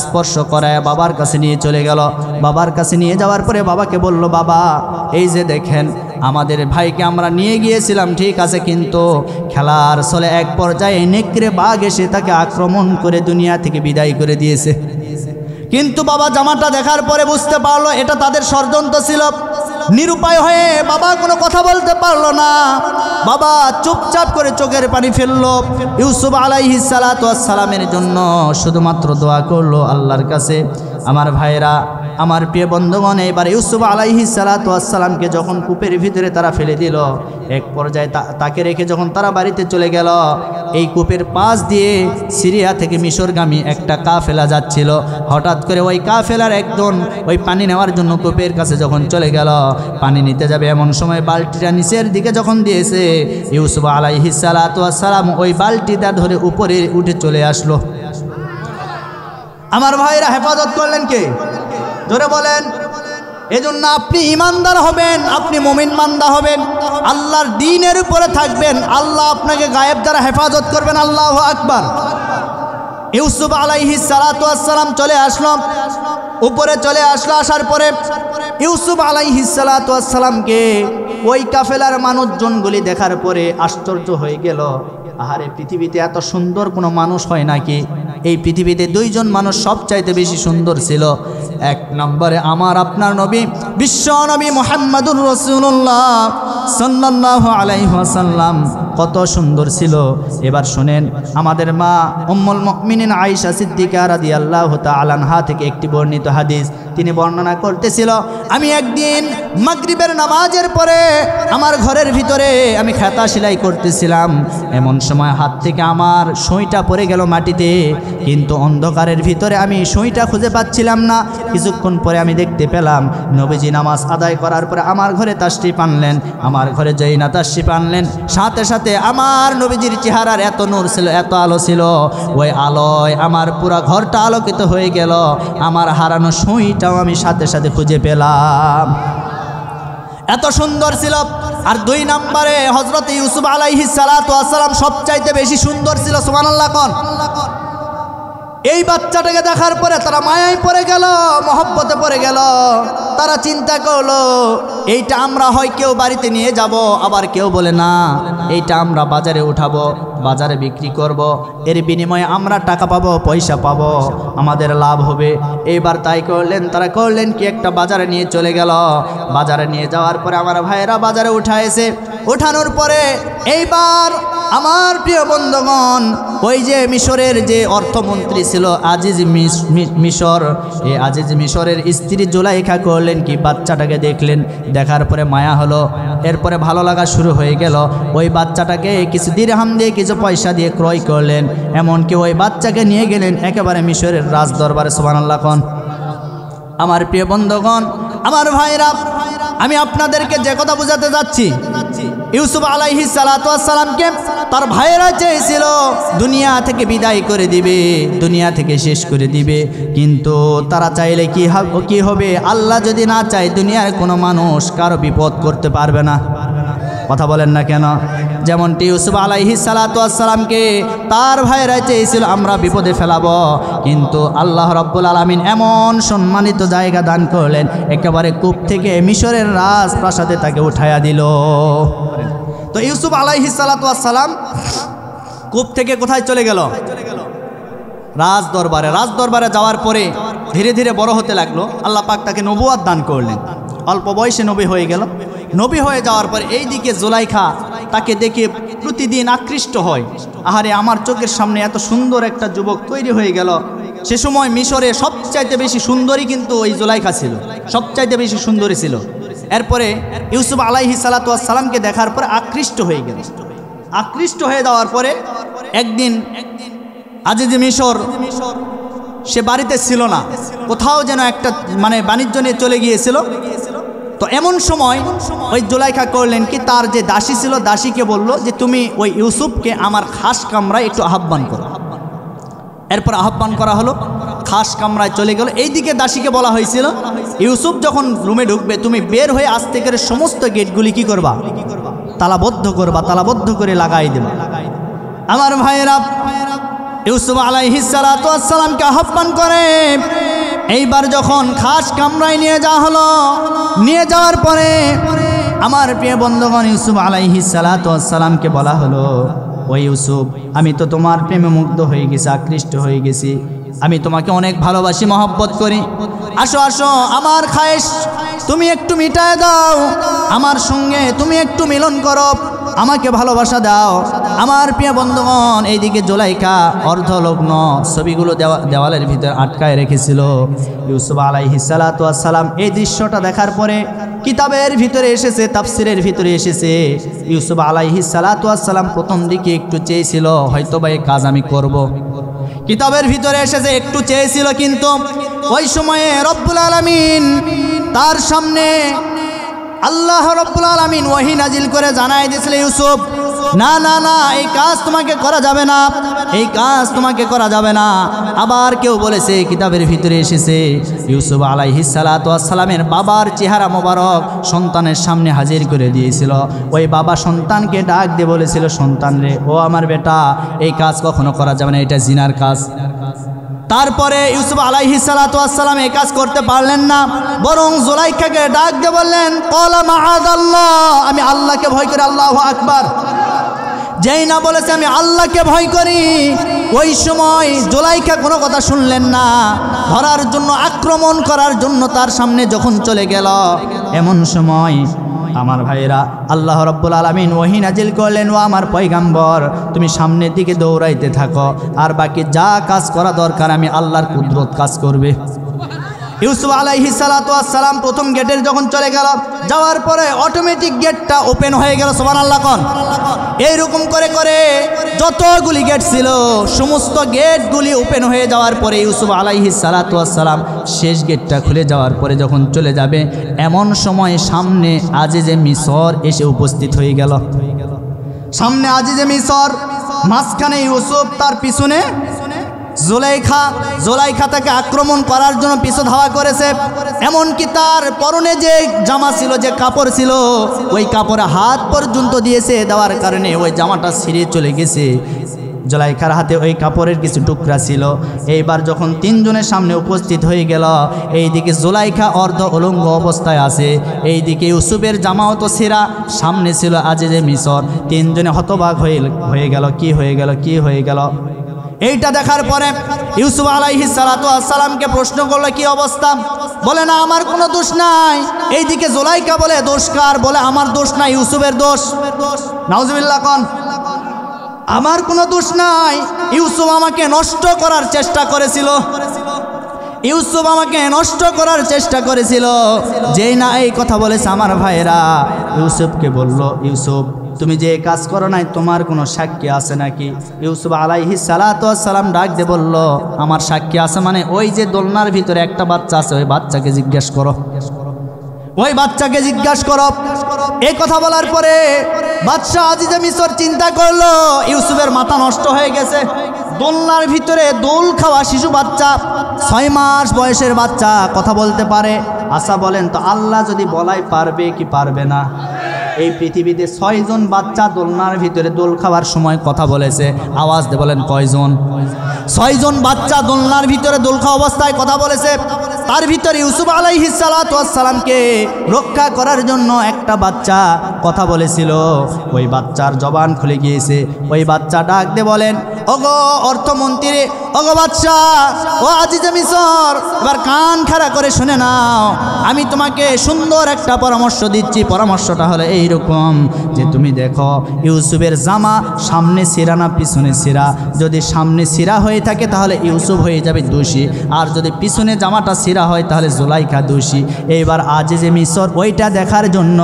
S1: স্পর্শ করায়া বাবার কাছে নিয়ে চলে গেল। বাবার কাছে নিয়ে যাওয়ার পরে বাবাকে বলল, বাবা এই যে দেখেন আমাদের ভাইকে আমরা নিয়ে গিয়েছিলাম, ঠিক আছে, কিন্তু খেলার ছলে এক পর্যায়ে নেকড়ে বাঘ এসে তাকে আক্রমণ করে দুনিয়া থেকে বিদায় করে দিয়েছে। কিন্তু বাবা জামাটা দেখার পরে বুঝতে পারলো এটা তাদের ষড়যন্ত্র ছিল। নিরুপায় হয়ে বাবা কোনো কথা বলতে পারলো না। বাবা চুপচাপ করে চোখের পানি ফেললো। ইউসুফ আলাইহিস সালাতু ওয়াস সালামের জন্য শুধুমাত্র দোয়া করলো আল্লাহর কাছে। আমার ভাইরা, আমার প্রিয় বন্ধুগণ, এবার ইউসুফ আলাইহিস সালাতু ওয়াস সালামকে যখন কূপের ভিতরে তারা ফেলে দিল, এক পর্যায়ে তাকে রেখে যখন তারা বাড়িতে চলে গেল, এই কূপের পাশ দিয়ে সিরিয়া থেকে মিশরগামী একটা কাফেলা যাচ্ছিল। হঠাৎ করে ওই কাফেলার একজন ওই পানি নেওয়ার জন্য কূপের কাছে যখন চলে গেল, পানি নিতে যাবে, এমন সময় বালতিটা নিচের দিকে যখন দিয়েছে, ইউসুফ আলাইহিস সালাতু ওয়াস সালাম ওই বালতিটা ধরে উপরে উঠে চলে আসলো। আমার ভাইরা, হেফাজত করলেন কে? ধরে বলেন। এজন্য আপনি ইমানদার হবেন, আপনি মুমিন বান্দা হবেন, আল্লাহর দ্বীনের উপরে থাকবেন, আল্লাহ আপনাকে গায়েব দ্বারা হেফাজত করবেন। আল্লাহু আকবার। ইউসুফ আলাইহিস সালাতু ওয়াস সালাম চলে আসলো, উপরে চলে আসলো। আসার পরে ইউসুফ আলাইহিস সালাতু ওয়াস সালামকে ওই কাফেলার মানুষজনগুলি দেখার পরে আশ্চর্য হয়ে গেল। আহারে, পৃথিবীতে এত সুন্দর কোনো মানুষ হয় নাকি? এই পৃথিবীতে দুইজন মানুষ সবচাইতে বেশি সুন্দর ছিল। এক নম্বরে আমার আপনার নবী, বিশ্ব নবী মুহাম্মাদুর রাসূলুল্লাহ সাল্লাল্লাহু আলাইহি ওয়াসাল্লাম কত সুন্দর ছিল। এবার শুনেন, আমাদের মা উম্মুল মুমিনিন আয়েশা সিদ্দিকা রাদিয়াল্লাহু তাআলা আনহা থেকে একটি বর্ণিত হাদিস, তিনি বর্ণনা করতেছিল, আমি একদিন মাগরিবের নামাজের পরে আমার ঘরের ভিতরে আমি খাতা সেলাই করতেছিলাম। এমন সময় হাত থেকে আমার সুইটা পড়ে গেল মাটিতে, কিন্তু অন্ধকারের ভিতরে আমি সুইটা খুঁজে পাচ্ছিলাম না। কিছুক্ষণ পরে আমি দেখতে পেলাম নবীজি নামাজ আদায় করার পরে আমার ঘরে তাশরিফ আনলেন। আমার ঘরে যেই না তাশরিফ আনলেন, সাথে সাথে আমার নবীজির চেহারার এত নূর ছিল, এত আলো ছিল, ওই আলোয় আমার পুরা ঘরটা আলোকিত হয়ে গেল। আমার হারানো সুইটাও আমি সাথে সাথে খুঁজে পেলাম। এত সুন্দর ছিল। আর দুই নম্বরে হযরত ইউসুফ আলাইহিস সালাতু ওয়াস সালাম সবচাইতে বেশি সুন্দর ছিল। সুবহানাল্লাহ কোন। এই বাচ্চাটাকে দেখার পরে তারা মায়ায় পড়ে গেল, মহব্বতে পড়ে গেল। তারা চিন্তা করলো এইটা আমরা হয় কেউ বাড়িতে নিয়ে যাব, আবার কেউ বলে না এইটা আমরা বাজারে উঠাবো, বাজারে বিক্রি করব, এর বিনিময়ে আমরা টাকা পাবো, পয়সা পাবো, আমাদের লাভ হবে। এইবার তাই করলেন, তারা করলেন কি একটা বাজারে নিয়ে চলে গেল। বাজারে নিয়ে যাওয়ার পরে আমার ভাইয়েরা বাজারে উঠাইছে। উঠানোর পরে এইবার আমার প্রিয় বন্ধুগণ, ওই যে মিশরের যে অর্থমন্ত্রী ছিল আজিজ মিশর, এই আজিজ মিশরের স্ত্রী জুলাইখা করলেন কি বাচ্চাটাকে দেখলেন, দেখার পরে মায়া হলো, এরপরে ভালো লাগা শুরু হয়ে গেল। ওই বাচ্চাটাকে কিছু দিরহাম দিয়ে কিছু পয়সা দিয়ে ক্রয় করলেন, এমনকি ওই বাচ্চাকে নিয়ে গেলেন একেবারে মিশরের রাজ দরবারে। সুবহানাল্লাহ কোন। আমার প্রিয় বন্ধুগণ, আমার ভাইরা, আমি আপনাদেরকে যে কথা বোঝাতে যাচ্ছি, ইউসুফ আলাইহিস সালাতু ওয়াস সালামকে তার ভাইয়েরা চেয়েছিল দুনিয়া থেকে বিদায় করে দিবে, দুনিয়া থেকে শেষ করে দিবে, কিন্তু তারা চাইলে কি হবে, আল্লাহ যদি না চায় দুনিয়ার কোনো মানুষ কারো বিপদ করতে পারবে না। কথা বলেন না কেন? যেমনটি ইউসুফ আলাইহিস সালাতু ওয়াস সালামকে তার ভাইয়েরা চেয়েছিল আমরা বিপদে ফেলাবো, কিন্তু আল্লাহ রাব্বুল আলামিন এমন সম্মানিত জায়গা দান করলেন, একেবারে কূপ থেকে মিশরের রাজপ্রাসাদে তাকে উঠাইয়া দিল। তো ইউসুফ আলাইহিস সালাতু ওয়াস সালাম কূপ থেকে কোথায় চলে গেল? রাজ দরবারে। রাজ দরবারে যাওয়ার পরে ধীরে ধীরে বড় হতে লাগলো। আল্লাহ পাক তাকে নবুয়ত দান করলেন, অল্প বয়সে নবী হয়ে গেল। নবী হয়ে যাওয়ার পর এই দিকে জুলাইখা তাকে দেখে প্রতিদিন আকৃষ্ট হয়, আহারে আমার চোখের সামনে এত সুন্দর একটা যুবক তৈরি হয়ে গেল। সে সময় মিশরে সবচাইতে বেশি সুন্দরী কিন্তু ওই জুলাইখা ছিল, সবচাইতে বেশি সুন্দরী ছিল। এরপরে ইউসুফ আলাইহিস সালাতু ওয়াস সালামকে দেখার পরে আকৃষ্ট হয়ে গেল। আকৃষ্ট হয়ে যাওয়ার পরে একদিন আজিজ মিশর সে বাড়িতে ছিল না, কোথাও যেন একটা বাণিজ্য নিয়ে চলে গিয়েছিল। তো এমন সময় ওই জুলাইখা করলেন কি, তার যে দাসী ছিল দাসীকে বলল যে তুমি ওই ইউসুফকে আমার খাস কামরায় একটু আহ্বান করো। এরপর আহ্বান করা হলো, খাস কামরায় চলে গেল। এইদিকে দাসীকে বলা হয়েছিল ইউসুফ যখন রুমে ঢুকবে তুমি বের হয়ে আসতে করে সমস্ত গেটগুলি কি করবা, তালাবদ্ধ করবা, তালাবদ্ধ করে লাগাই দেবা। আমার ভাইয়েরা, ইউসুফ আলাইহিস সালাতু ওয়াস সালামকে আহ্বান করে এইবার যখন খাস কামরায় নিয়ে যাওয়া হলো, নিয়ে যাওয়ার পরে আমার প্রিয় বন্ধুগণ ইউসুফ আলাইহিস সালাতু ওয়াস সালামকে বলা হলো, ও ইউসুফ, আমি তো তোমার প্রেমে মুগ্ধ হয়ে গেছি, আকৃষ্ট হয়ে গেছি, আমি তোমাকে অনেক ভালোবাসি, মহব্বত করি। আসো আসো, আমার খায়েশ তুমি একটু মিটায় দাও, আমার সঙ্গে তুমি একটু মিলন করো, আমাকে ভালোবাসা দাও। আমার প্রিয় বন্ধুগণ, এইদিকে জুলাইখা অর্ধলগ্ন ছবিগুলো দেওয়ালের ভিতরে আটকায় রেখেছিল। ইউসুফ আলাইহিস সালাতু ওয়াস সালাম এই দৃশ্যটা দেখার পরে কিতাবের ভিতরে এসেছে, তাফসিরের ভিতরে এসেছে, ইউসুফ আলাইহিস সালাতু ওয়াস সালাম প্রথম দিকে একটু চেয়েছিল হয়তোবা এই কাজ আমি করব। কিতাবের ভিতরে এসেছে একটু চেয়েছিল, কিন্তু ওই সময়ে রব্বুল আলামিন তার সামনে আল্লাহ রব্বুল আলামিন ওহী নাজিল করে জানাই দিয়েছিল, ইউসুফ না না না, এই কাজ তোমাকে করা যাবে না, এই কাজ তোমাকে করা যাবে না। আবার কেউ বলেছে কিতাবের ভিতরে এসেছে ইউসুফ আলাইহিস সালাতু ওয়াস সালামের বাবার চেহারা মোবারক সন্তানের সামনে হাজির করে দিয়েছিল। ওই বাবা সন্তানকে ডাক দিয়ে বলেছিল, সন্তান রে, ও আমার বেটা, এই কাজ কখনো করা যাবে না, এটা জিনার কাজ। তারপরে ইউসুফ আলাইহিস সালাতু ওয়াস সালাম এই কাজ করতে পারলেন না, বরং জুলাইখাকে ডাক দিয়ে বললেন, ক্বালা মাআযাল্লাহ, আমি আল্লাহকে ভয় করি। আল্লাহু আকবার। যেই না বলেছে আমি আল্লাহকে ভয় করি, ওই সময় জুলাইখা কোনো কথা শুনলেন না। ধরার জন্য, আক্রমণ করার জন্য তার সামনে যখন চলে গেল, এমন সময় আমার ভাইরা আল্লাহ রাব্বুল আলামিন ওহী নাজিল করলেন, ও আমার পয়গাম্বর, তুমি সামনের দিকে দৌড়াইতে থাকো, আর বাকি যা কাজ করা দরকার আমি আল্লাহর কুদরত কাজ করবে। ইউসুফ আলাইহিস সালাতু ওয়াস সালাম প্রথম গেটের যখন চলে গেল, যাওয়ার পরে অটোমেটিক গেটটা ওপেন হয়ে গেল। সুবহানাল্লাহ কোন। এইরকম করে করে যতগুলি গেট ছিল সমস্ত গেটগুলি ওপেন হয়ে যাওয়ার পরে ইউসুফ আলাইহিস সালাতু ওয়াস সালাম শেষ গেটটা খুলে যাওয়ার পরে যখন চলে যাবে, এমন সময় সামনে আজিজে মিশর এসে উপস্থিত হয়ে গেল। সামনে আজিজে মিশর, মাঝখানে ইউসুফ, তার পিছনে জুলাইখা তাকে আক্রমণ করার জন্য পিছু ধাওয়া করেছে। এমনকি তার পরনে যে জামা ছিল, যে কাপড় ছিল, ওই কাপড়ে হাত পর্যন্ত দিয়েছে, দেওয়ার কারণে ওই জামাটা ছিঁড়ে চলে গেছে। জুলাইখার হাতে ওই কাপড়ের কিছু টুকরা ছিল। এইবার যখন তিনজনের সামনে উপস্থিত হয়ে গেল, এইদিকে জুলাইখা অর্ধ উলঙ্গ অবস্থায় আছে, এইদিকে ইউসুফের জামাও তো ছেঁড়া, সামনে ছিল আজিজে মিসর। তিনজনে হতবাক হয়ে গেল, কি হয়ে গেল। এইটা দেখার পরে ইউসুফ আলাইহিস সালাতু ওয়াস সালামকে প্রশ্ন করলো, কি অবস্থা? বলে না, আমার কোনো দোষ নাই। এইদিকে জুলাইখা বলে, দোষ কার? বলে আমার দোষ না, ইউসুফের দোষ। নাউজুবিল্লাহ কোন, আমার কোনো দোষ নাই। ইউসুফ আমাকে নষ্ট করার চেষ্টা করেছিল, যেই না এই কথা বলেছে আমার ভাইরা ইউসুফকে বলল, ইউসুফ তুমি যে কাজ করো নাই তোমার কোনো সাক্ষী আছে নাকি? ইউসুফ আলাইহিস সালাতু ওয়াস সালাম ডাক দিয়ে বলল, আমার সাক্ষী আছে মানে ওই যে দোলনার ভিতরে একটা বাচ্চা আছে, ওই বাচ্চাকে জিজ্ঞেস করো। এই কথা বলার পরে বাদশাহ আজিজে মিসর চিন্তা করলো, ইউসুফের মাথা নষ্ট হয়ে গেছে। দোলনার ভিতরে দোল খাওয়া শিশু বাচ্চা, 6 মাস বয়সের বাচ্চা কথা বলতে পারে। আচ্ছা বলেন তো, আল্লাহ যদি বলাই পারবে কি পারবে না? এই পৃথিবীতে 6 জন বাচ্চা দোলনার ভিতরে দোল খাওয়ার সময় কথা বলেছে। আওয়াজ দিয়ে বলেন কয়জন? 6 জন বাচ্চা দোলনার ভিতরে দোল খাওয়া অবস্থায় কথা বলেছে। তার ভিতরে ইউসুফ আলাইহিস সালাতু ওয়াস সালামকে রক্ষা করার জন্য একটা বাচ্চা কথা বলেছিল। ওই বাচ্চার জবান খুলে গিয়েছে। ওই বাচ্চা ডাক দিয়ে বলেন, ওগো অর্থমন্ত্রী, ওগো বাদশাহ, ও আজিজে মিসর, এবার কান খাড়া করে শুনে নাও। আমি তোমাকে সুন্দর একটা পরামর্শ দিচ্ছি। পরামর্শটা হলো এইরকম যে তুমি দেখো ইউসুফের জামা সামনে ছিঁড়া না পিছনে ছিঁড়া? যদি সামনে ছিঁড়া হয়ে থাকে তাহলে ইউসুফ হয়ে যাবে দোষী, আর যদি পিছনে জামাটা ছিঁড়া হয় তাহলে জুলাইখা দোষী। এইবার আজিজে মিসর ওইটা দেখার জন্য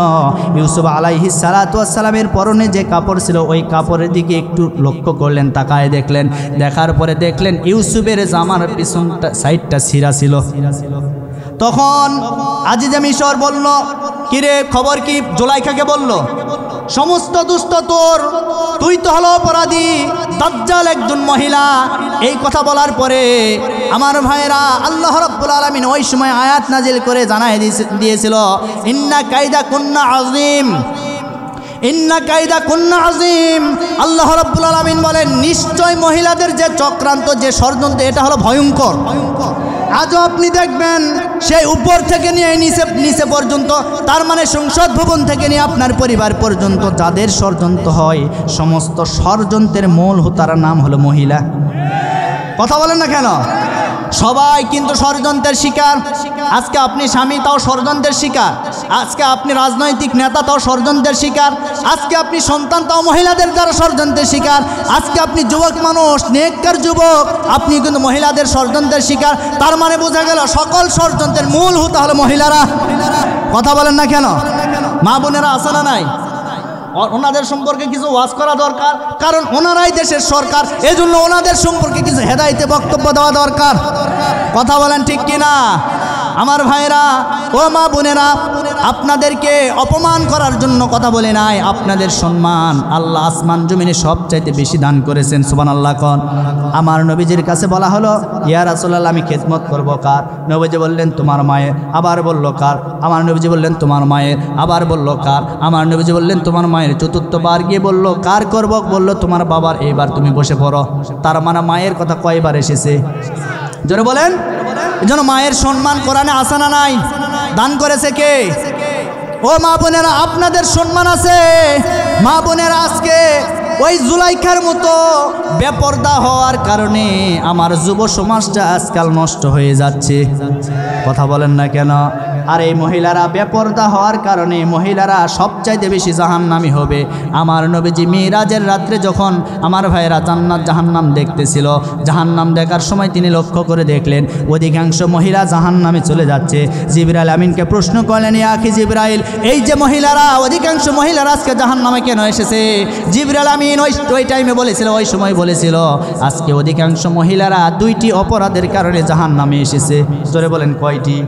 S1: ইউসুফ আলাইহিস সালাতু ওয়াস সালামের পরনে যে কাপড় ছিল ওই কাপড়ের দিকে একটু লক্ষ্য করলেন, তাকায় দেখলেন। দেখার পরে দেখলেন ইউসুফের জামার পিছনটা সাইডটা ছিঁড়া ছিল। তখন আজিজে মিসর বলল, কিরে খবর কি? জুলাইখাকে বলল, সমস্ত দুষ্ট তোর, তুই তো হলো অপরাধী, দাজ্জাল একজন মহিলা। এই কথা বলার পরে আমার ভাইরা আল্লাহ রাব্বুল আলামিন ওই সময় আয়াত নাজিল করে জানায় দিয়েছিল, ইন্না কাইদা কুন্না আযীম, ইন্না কাইদা কুন্না আযীম। আল্লাহ রাব্বুল আলামিন বলেন, নিশ্চয় মহিলাদের যে চক্রান্ত, যে ষড়যন্ত্র, এটা হলো ভয়ঙ্কর। আজও আপনি দেখবেন সেই উপর থেকে নিয়ে নিচে পর্যন্ত, তার মানে সংসদ ভবন থেকে নিয়ে আপনার পরিবার পর্যন্ত যাদের ষড়যন্ত্র হয়, সমস্ত ষড়যন্ত্রের মূল হোতার নাম হলো মহিলা। কথা বলেন না কেন? সবাই কিন্তু ষড়যন্ত্রের শিকার। আজকে আপনি স্বামী, তাও ষড়যন্ত্রের শিকার। আজকে আপনি রাজনৈতিক নেতা, তাও ষড়যন্ত্রের শিকার। আজকে আপনি সন্তান, তাও মহিলাদের দ্বারা ষড়যন্ত্রের শিকার। আজকে আপনি যুবক মানুষ, নেককার যুবক, আপনি কিন্তু মহিলাদের ষড়যন্ত্রের শিকার। তার মানে বোঝা গেল সকল ষড়যন্ত্রের মূল হতে হলো মহিলারা। কথা বলেন না কেন? মা বোনেরা আছে না নাই? ওনাদের সম্পর্কে কিছু ওয়াজ করা দরকার, কারণ ওনারাই দেশের সরকার। এজন্য ওনাদের সম্পর্কে কিছু হেদায়েতে বক্তব্য দেওয়া দরকার। কথা বলেন ঠিক কিনা? আমার ভাইরা ও মা বোনেরা, আপনাদেরকে অপমান করার জন্য কথা বলে নাই, আপনাদের সম্মান আল্লাহ আসমান জমিনে সবচাইতে বেশি দান করেছেন। সুবহানাল্লাহ কোন। আমার নবীজির কাছে বলা হলো, ইয়া রাসূলুল্লাহ, আমি খেদমত করব কার? নবীজি বললেন, তোমার মায়ের। আবার বলল, কার? আমার নবীজি বললেন, তোমার মায়ের। আবার বলল, কার? আমার নবীজি বললেন, তোমার মায়ের। চতুর্থবার গিয়ে বলল, কার করব? বলল, তোমার বাবার। এইবার তুমি বসে পড়ো। তার মানে মায়ের কথা কয়বার এসেছে? জোরে বলেন। এজন্য মায়ের সম্মান কোরআনে আছে না নাই? দান করেছে কে? ও মা বোনেরা, আপনাদের সম্মান আছে। মা বোনেরা, আজকে ওই জুলাইখার মতো বেপরদা হওয়ার কারণে আমার যুব সমাজটা আজকাল নষ্ট হয়ে যাচ্ছে। কথা বলেন না কেন? আর এই মহিলারা বেপরদা হওয়ার কারণে মহিলারা সবচাইতে বেশি জাহান্নামী হবে। আমার নবীজি মিরাজের রাত্রে যখন আমার ভাইয়েরা জান্নাত জাহান্নাম দেখতেছিল, জাহান্নাম দেখার সময় তিনি লক্ষ্য করে দেখলেন অধিকাংশ মহিলা জাহান্নামে চলে যাচ্ছে। জিবরাইল আমিনকে প্রশ্ন করলেন, ইয়া আখি জিবরাইল, এই যে মহিলারা, অধিকাংশ মহিলারা আজকে জাহান্নামে কেন এসেছে? জিবরাইল আমিন ওই টাইমে বলেছিল, ওই সময় বলেছিল, আজকে অধিকাংশ মহিলারা 2টি অপরাধের কারণে জাহান্নামে এসেছে। জোরে বলেন কয়টি?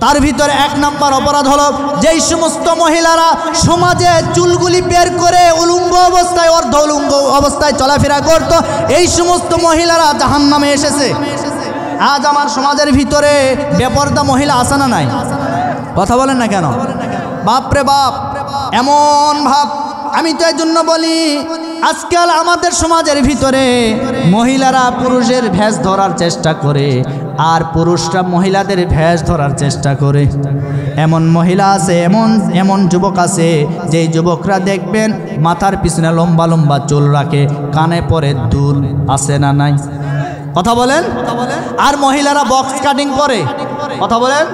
S1: তার ভিতরে এক নাম্বার অপরাধ হলো যেই সমস্ত মহিলারা সমাজে চুলগুলি বের করে উলঙ্গ অবস্থায় অর্ধ উলঙ্গ অবস্থায় চলাফেরা করত, এই সমস্ত মহিলারা জাহান্নামে এসেছে। আজ আমার সমাজের ভিতরে বেপরদা মহিলা আছে না নাই? কথা বলেন না কেন? বাপরে বাপ, এমন ভাব। আমি তো এই জন্য বলি আজকাল আমাদের সমাজের ভিতরে মহিলারা পুরুষের ভেষ ধরার চেষ্টা করে আর পুরুষরা মহিলাদের ভেষ ধরার চেষ্টা করে। এমন মহিলা আছে, এমন যুবক আছে, যেই যুবকরা দেখবেন মাথার পিছনে লম্বা লম্বা চুল রাখে, কানে পরে দুল আছে না নাই? কথা বলেন। আর মহিলারা বক্স কাটিং করে। কথা বলেন।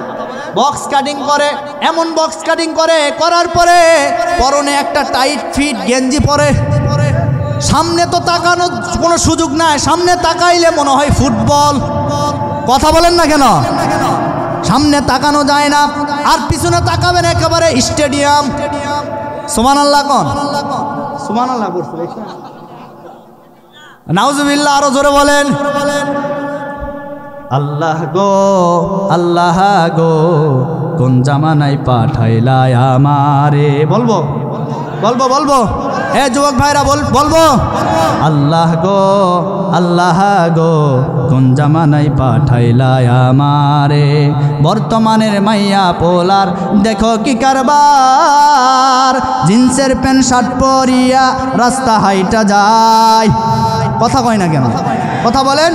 S1: বক্স কাটিং করে, এমন বক্স কাটিং করে, করার পরে পরনে একটা টাইট ফিট গেঞ্জি পরে। সামনে তো তাকানোর কোনো সুযোগ নাই, সামনে তাকাইলে মনে হয় ফুটবল। কথা বলেন না কেন? সামনে তাকানো যায় না, আর পিছনে তাকাবেন একেবারে স্টেডিয়াম। সুবহানাল্লাহ কোন? সুবহানাল্লাহ করছে নাউজুবিল্লাহ, আরো জোরে বলেন। আল্লাহ গো আল্লাহ গো, কোন জামানায় পাঠাইলা আমারে। বলবো বলবো বলবো এ যুবক ভাইরা বলবো। আল্লাহ গো আল্লাহ গো, কোন জামানায় পাঠাইলা আমারে। বর্তমানের মাইয়া পোলার দেখো কি কারবার, জিন্সের প্যান্ট শার্ট পরিয়া রাস্তা হাইটা যায়। কথা কয় না কেন? কথা বলেন।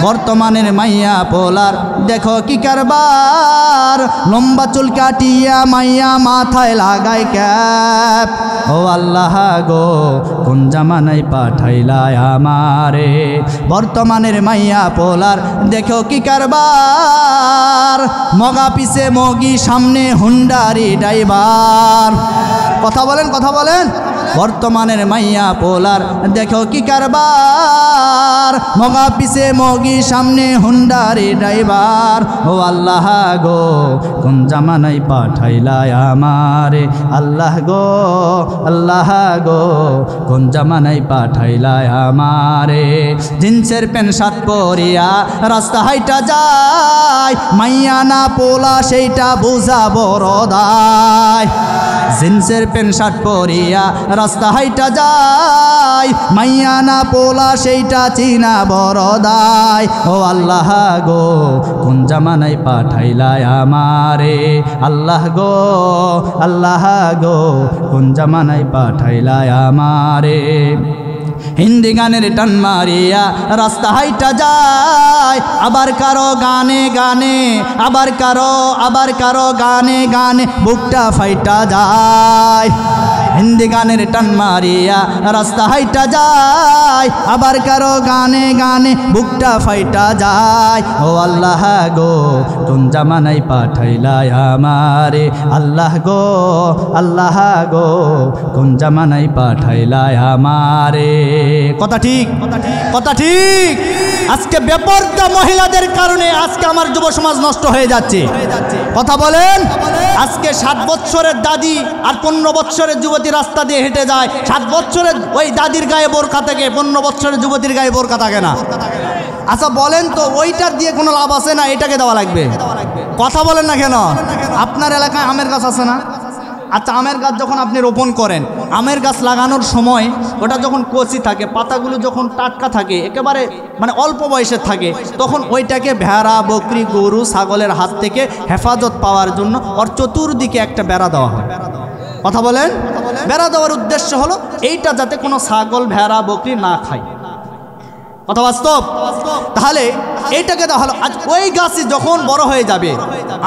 S1: বর্তমানের মাইয়া পোলার দেখো কি কারবার, লম্বা চুল কাটিয়া মাইয়া মাথায় লাগায় ক্যাপ। ও আল্লাহ গো, কোন জামানায় পাঠাইলা আমারে। বর্তমানের মাইয়া পোলার দেখো কি কারবার, মগা পিছে মগি সামনে হুন্ডারি ড্রাইভার। কথা বলেন, কথা বলেন। বর্তমানের মাইয়া পোলার দেখো কি কারবার, মগা পিছে মগি সামনে হুন্ডারি ড্রাইভার। ও আল্লাহ গো, কোন জামানায় পাঠাইলা আমারে। আল্লাহ গো আল্লাহ গো, কোন জামানায় পাঠাইলা আমারে। জিন্সের প্যান্ট শার্ট পরিয়া রাস্তা হাইটা যায়, মাইয়া না পোলা সেইটা বুঝা বড় দায়। জিন্সের প্যান্ট শার্ট পরিয়া রাস্তা হাইটা যায়, মাইয়া না পোলা সেইটা চিনা বড় দায়। ও আল্লাহ গো, কোন জামানায় পাঠাইলা আমারে। আল্লাহ গো আল্লাহ গো, কোন জামানায় পাঠাইলা আমারে। হিন্দি গানের টান মারিয়া রাস্তা হাইটা যায়, আবার কারো গানে গানে, আবার কারো গানে গানে বুকটা ফাইটা যায়। হিন্দি গানের টান মারিয়া রাস্তা হাইটা যায়, আবার কারো গানে গানে বুকটা ফাইটা যায়। ও আল্লাহ গো, কোন জামানায় পাঠাইলা আমারে। আল্লাহ গো আল্লাহ গো, কোন জামানায় পাঠাইলা আমারে। কথা ঠিক, কথা ঠিক। আজকে বেপরদা মহিলাদের কারণে আজকে আমার যুব সমাজ নষ্ট হয়ে যাচ্ছে। কথা বলেন। আজকে 7 বছরের দাদি আর 15 বছরের যুবতী রাস্তা দিয়ে হেঁটে যায়, 7 বছরের ওই দাদির গায়ে বোরকা থাকে, 15 বছরের যুবতীর গায়ে বোরকা থাকে না। আচ্ছা বলেন তো, ওইটার দিয়ে কোনো লাভ আছে না এটাকে দেওয়া লাগবে? কথা বলেন না কেন? আপনার এলাকায় আমের গাছ আছে না? আচ্ছা, আমের গাছ যখন আপনি রোপণ করেন, আমের গাছ লাগানোর সময় ওটা যখন কচি থাকে, পাতাগুলো যখন টাটকা থাকে, একেবারে মানে অল্প বয়সের থাকে, তখন ওইটাকে ভেড়া, বকরি, গরু, ছাগলের হাত থেকে হেফাজত পাওয়ার জন্য ওর চতুর্দিকে একটা বেড়া দেওয়া হয়। কথা বলেন। বেড়া দেওয়ার উদ্দেশ্য হলো এইটা যাতে কোনো ছাগল, ভেড়া, বকরি না খায়। কথা বাস্তব। তাহলে এইটাকে দেওয়া হলো। আজ ওই গাছই যখন বড় হয়ে যাবে,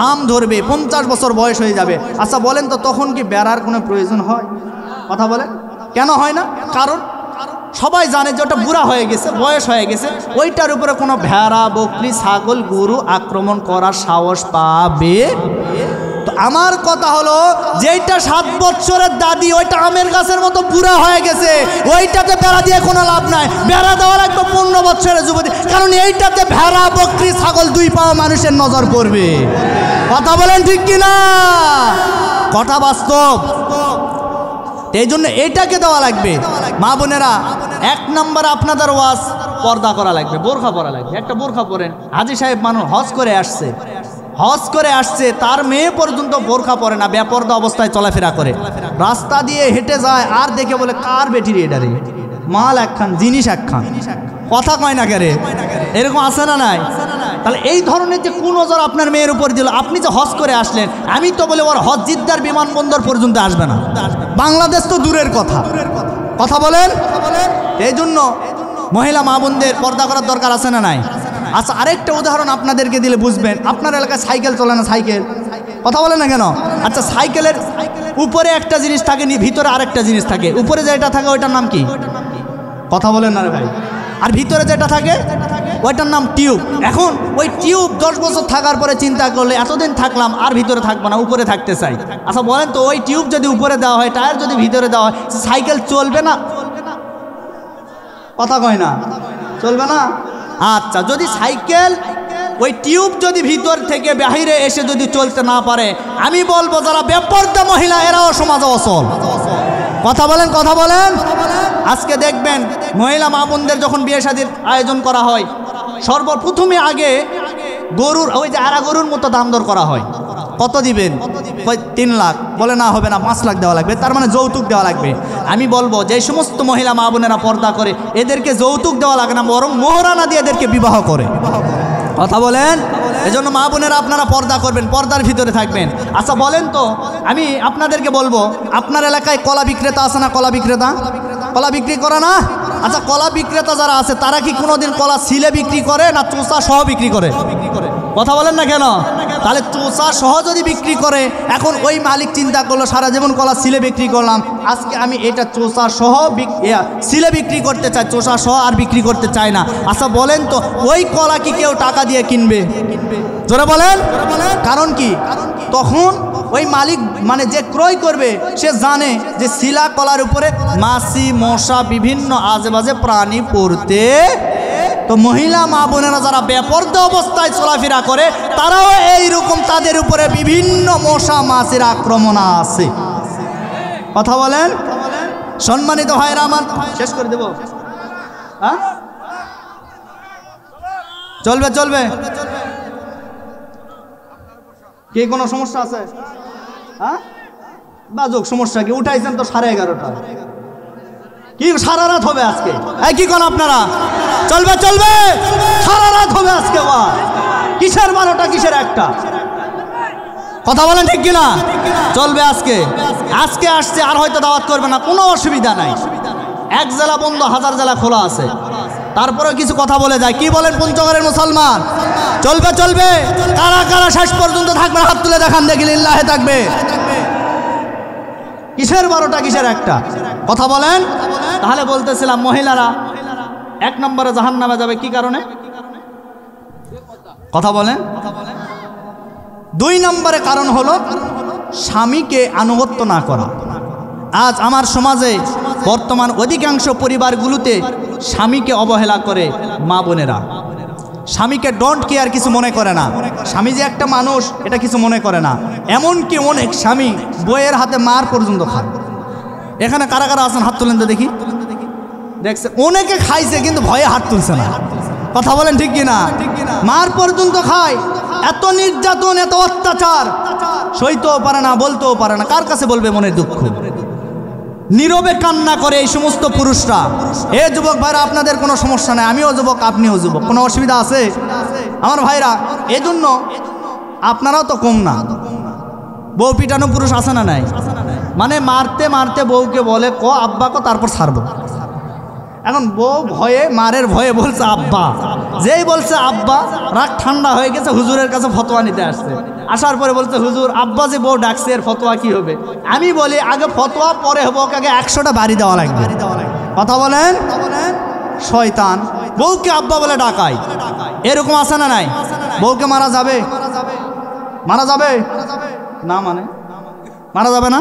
S1: আম ধরবে, 50 বছর বয়স হয়ে যাবে, আচ্ছা বলেন তো তখন কি বেড়ার কোনো প্রয়োজন হয়? কথা বলেন। কেন হয় না? কারণ সবাই জানে যে ওটা বুড়া হয়ে গেছে, বয়স হয়ে গেছে, ওইটার উপরে কোনো ভেড়া, বকরি, ছাগল, গরু আক্রমণ করার সাহস পাবে। তো আমার কথা হলো, যেইটা 7 বছরের দাদি ওইটা আমের গাছের মতো বুড়া হয়ে গেছে, ওইটাতে বেড়া দিয়ে কোনো লাভ নাই। বেড়া দেওয়া লাগবে 15 বছরের যুবতী, কারণ এইটাতে ভেড়া, বকরি, ছাগল 2 পাওয়া মানুষের নজর পড়বে। কথা বলেন ঠিক কিনা? কথা বাস্তব। এই জন্য এইটাকে দেওয়া লাগবে। মা বোনেরা, 1 নম্বর আপনাদের ওয়াজ পর্দা করা লাগবে, বোরখা পরা লাগবে। একটা বোরখা পরেন। হাজী সাহেব মানুষ হজ করে আসছে, হজ করে আসছে, তার মেয়ে পর্যন্ত বোরখা পরে না, বেপরদা অবস্থায় চলাফেরা করে, রাস্তা দিয়ে হেঁটে যায়, আর দেখে বলে কার বেটির এটা রে, মাল একখান জিনিস একখান, কথা কয় না কেরে, এরকম আছে না নাই? তাহলে এই ধরনের যে কুনজর আপনার মেয়ের উপর দিল, আপনি যে হজ করে আসলেন, আমি তো বলে ওর হজ জিদ্দার বিমানবন্দর পর্যন্ত আসবে না, বাংলাদেশ তো দূরের কথা, কথা বলেন। এই জন্য মহিলা মা বোনদের পর্দা করার দরকার আছে না নাই? আচ্ছা, আরেকটা উদাহরণ আপনাদেরকে দিলে বুঝবেন। আপনার এলাকায় সাইকেল চলে না? সাইকেল, কথা বলেন না কেন? আচ্ছা, সাইকেলের উপরে একটা জিনিস থাকে, ভিতরে আরেকটা জিনিস থাকে। উপরে যেটা থাকে ওইটার নাম কি? কথা বলেন না রে ভাই। আর ভিতরে যেটা থাকে ওইটার নাম টিউব। এখন ওই টিউব 10 বছর থাকার পরে চিন্তা করলে এতদিন থাকলাম আর ভিতরে থাকবো না, উপরে থাকতে চাই। আচ্ছা বলেন তো, ওই টিউব যদি উপরে দেওয়া হয়, টায়ার যদি ভিতরে দেওয়া হয়, সাইকেল চলবে না? কথা কয় না, চলবে না। আচ্ছা, যদি সাইকেল ওই টিউব যদি ভিতর থেকে বাহিরে এসে যদি চলতে না পারে, আমি বলবো যারা বেপরদা মহিলা এরাও সমাজে অচল। কথা বলেন, কথা বলেন। আজকে দেখবেন মহিলা মা বোনদের যখন বিয়ে শাদীর আয়োজন করা হয়, সর্বপ্রথমে আগে গরুর ওই যে আড়া গরুর মতো দাম দর করা হয়। কত দিবেন? 3 লাখ। বলে না, হবে না, 5 লাখ দেওয়া লাগবে, তার মানে যৌতুক দেওয়া লাগবে। আমি বলবো যে সমস্ত মহিলা মা বোনেরা পর্দা করে, এদেরকে যৌতুক দেওয়া লাগে না, বরং মোহরানা দিয়ে এদেরকে বিবাহ করে। কথা বলেন। এজন্য মা বোনেরা আপনারা পর্দা করবেন, পর্দার ভিতরে থাকবেন। আচ্ছা বলেন তো, আমি আপনাদেরকে বলবো, আপনার এলাকায় কলা বিক্রেতা আছে না? কলা বিক্রেতা, কলা বিক্রি করে না? আচ্ছা, কলা বিক্রেতা যারা আছে তারা কি কোনোদিন কলা সিলে বিক্রি করে না চোষা সহ বিক্রি করে? কথা বলেন না কেন? তাহলে চোষা সহ যদি বিক্রি করে, এখন ওই মালিক চিন্তা করলো সারা জীবন কলা সিলে বিক্রি করলাম, আজকে আমি এটা চোষা সহ সিলে বিক্রি করতে চাই, চোষা সহ আর বিক্রি করতে চাই না। আচ্ছা বলেন তো, ওই কলা কি কেউ টাকা দিয়ে কিনবে? জোরে বলেন। কারণ কি? তখন ওই মালিক মানে যে ক্রয় করবে সে জানে যে শিলা কলার উপরে মাছি মশা বিভিন্ন আজেবাজে প্রাণী পড়তে। তো মহিলা মা বোনেরা যারা বেপরদা অবস্থায় চলাফেরা করে, তারাও এইরকম, তাদের উপরে বিভিন্ন মশা মাছির আক্রমণ আছে। কথা বলেন। সম্মানিত ভাইরা আমার, শেষ করে দেব। হ্যাঁ, চলবে চলবে। কি কোনো সমস্যা আছে? হ্যাঁ, বাজুক সমস্যা কি? উঠাইছেন তো 11:30টা, কি সারা রাত হবে আজকে? কি কোন আপনারা? চলবে চলবে, সারা রাত হবে আজকে। কিসের 12টা, কিসের 1টা? কথা বলেন ঠিক কিনা? চলবে আজকে। আজকে আসছে, আর হয়তো দাওয়াত করবে না, কোনো অসুবিধা নাই। 1 জেলা বন্ধ, 1000 জেলা খোলা আছে, তারপরে কিছু কথা বলে যায়। কি বলেন পঞ্চগড়ের মুসলমান? চলবে চলবে। কারা কারা শেষ পর্যন্ত থাকবে? হাত তুলে দেখান দেখি, লিল্লাহে থাকবে। কিসের 12টা, কিসের 1টা? কথা বলেন। তাহলে বলতেছিলাম, মহিলারা 1 নম্বরে জাহান্নামে যাবে। কি কারণে? কথা বলেন। 2 নম্বরে কারণ হলো স্বামীকে আনুগত্য না করা। আজ আমার সমাজে বর্তমান অধিকাংশ পরিবারগুলোতে স্বামীকে অবহেলা করে মা বোনেরা। স্বামীকে ডোন্ট কেয়ার, কিছু মনে করে না। স্বামী যে একটা মানুষ এটা কিছু মনে করে না। এমনকি অনেক স্বামী বইয়ের হাতে মার পর্যন্ত খায়। এখানে কারা কারা আছেন? হাত তুলেন তো দেখি। দেখছে অনেকে খাইছে, কিন্তু ভয়ে হাত তুলছে না। কথা বলেন ঠিক কিনা? মার পর্যন্ত খায়। এত নির্যাতন, এত অত্যাচার সইতেও পারে না, বলতেও পারে না। কার কাছে বলবে মনের দুঃখ? নীরবে কান্না করে এই সমস্ত পুরুষরা। এ যুবক ভাইরা, আপনাদের কোনো সমস্যা নাই, আমিও যুবক, আপনিও যুবক, কোনো অসুবিধা আছে আমার ভাইরা? এজন্য আপনারাও তো কম না। বউ পিটানো পুরুষ আছে না নাই? মানে মারতে মারতে বউকে বলে ক আব্বা ক, তারপর ছাড়বো। এখন বউ ভয়ে, মারের ভয়ে বলছে আব্বা। যেই বলছে আব্বা, রাগ ঠান্ডা হয়ে গেছে, হুজুরের কাছে ফতোয়া নিতে আসছে। আসার পরে বলছে, হুজুর আব্বা যে বউ ডাকছে, এর ফতোয়া কি হবে? আমি বলি, আগে ফতোয়া পরে হবো, আগে 100টা বাড়ি দেওয়া লাগবে। কথা বলেন। শয়তান বউকে আব্বা বলে ডাকায়, এরকম আছে না নাই? বউকে মারা যাবে? মারা যাবে না? মানে মারা যাবে না?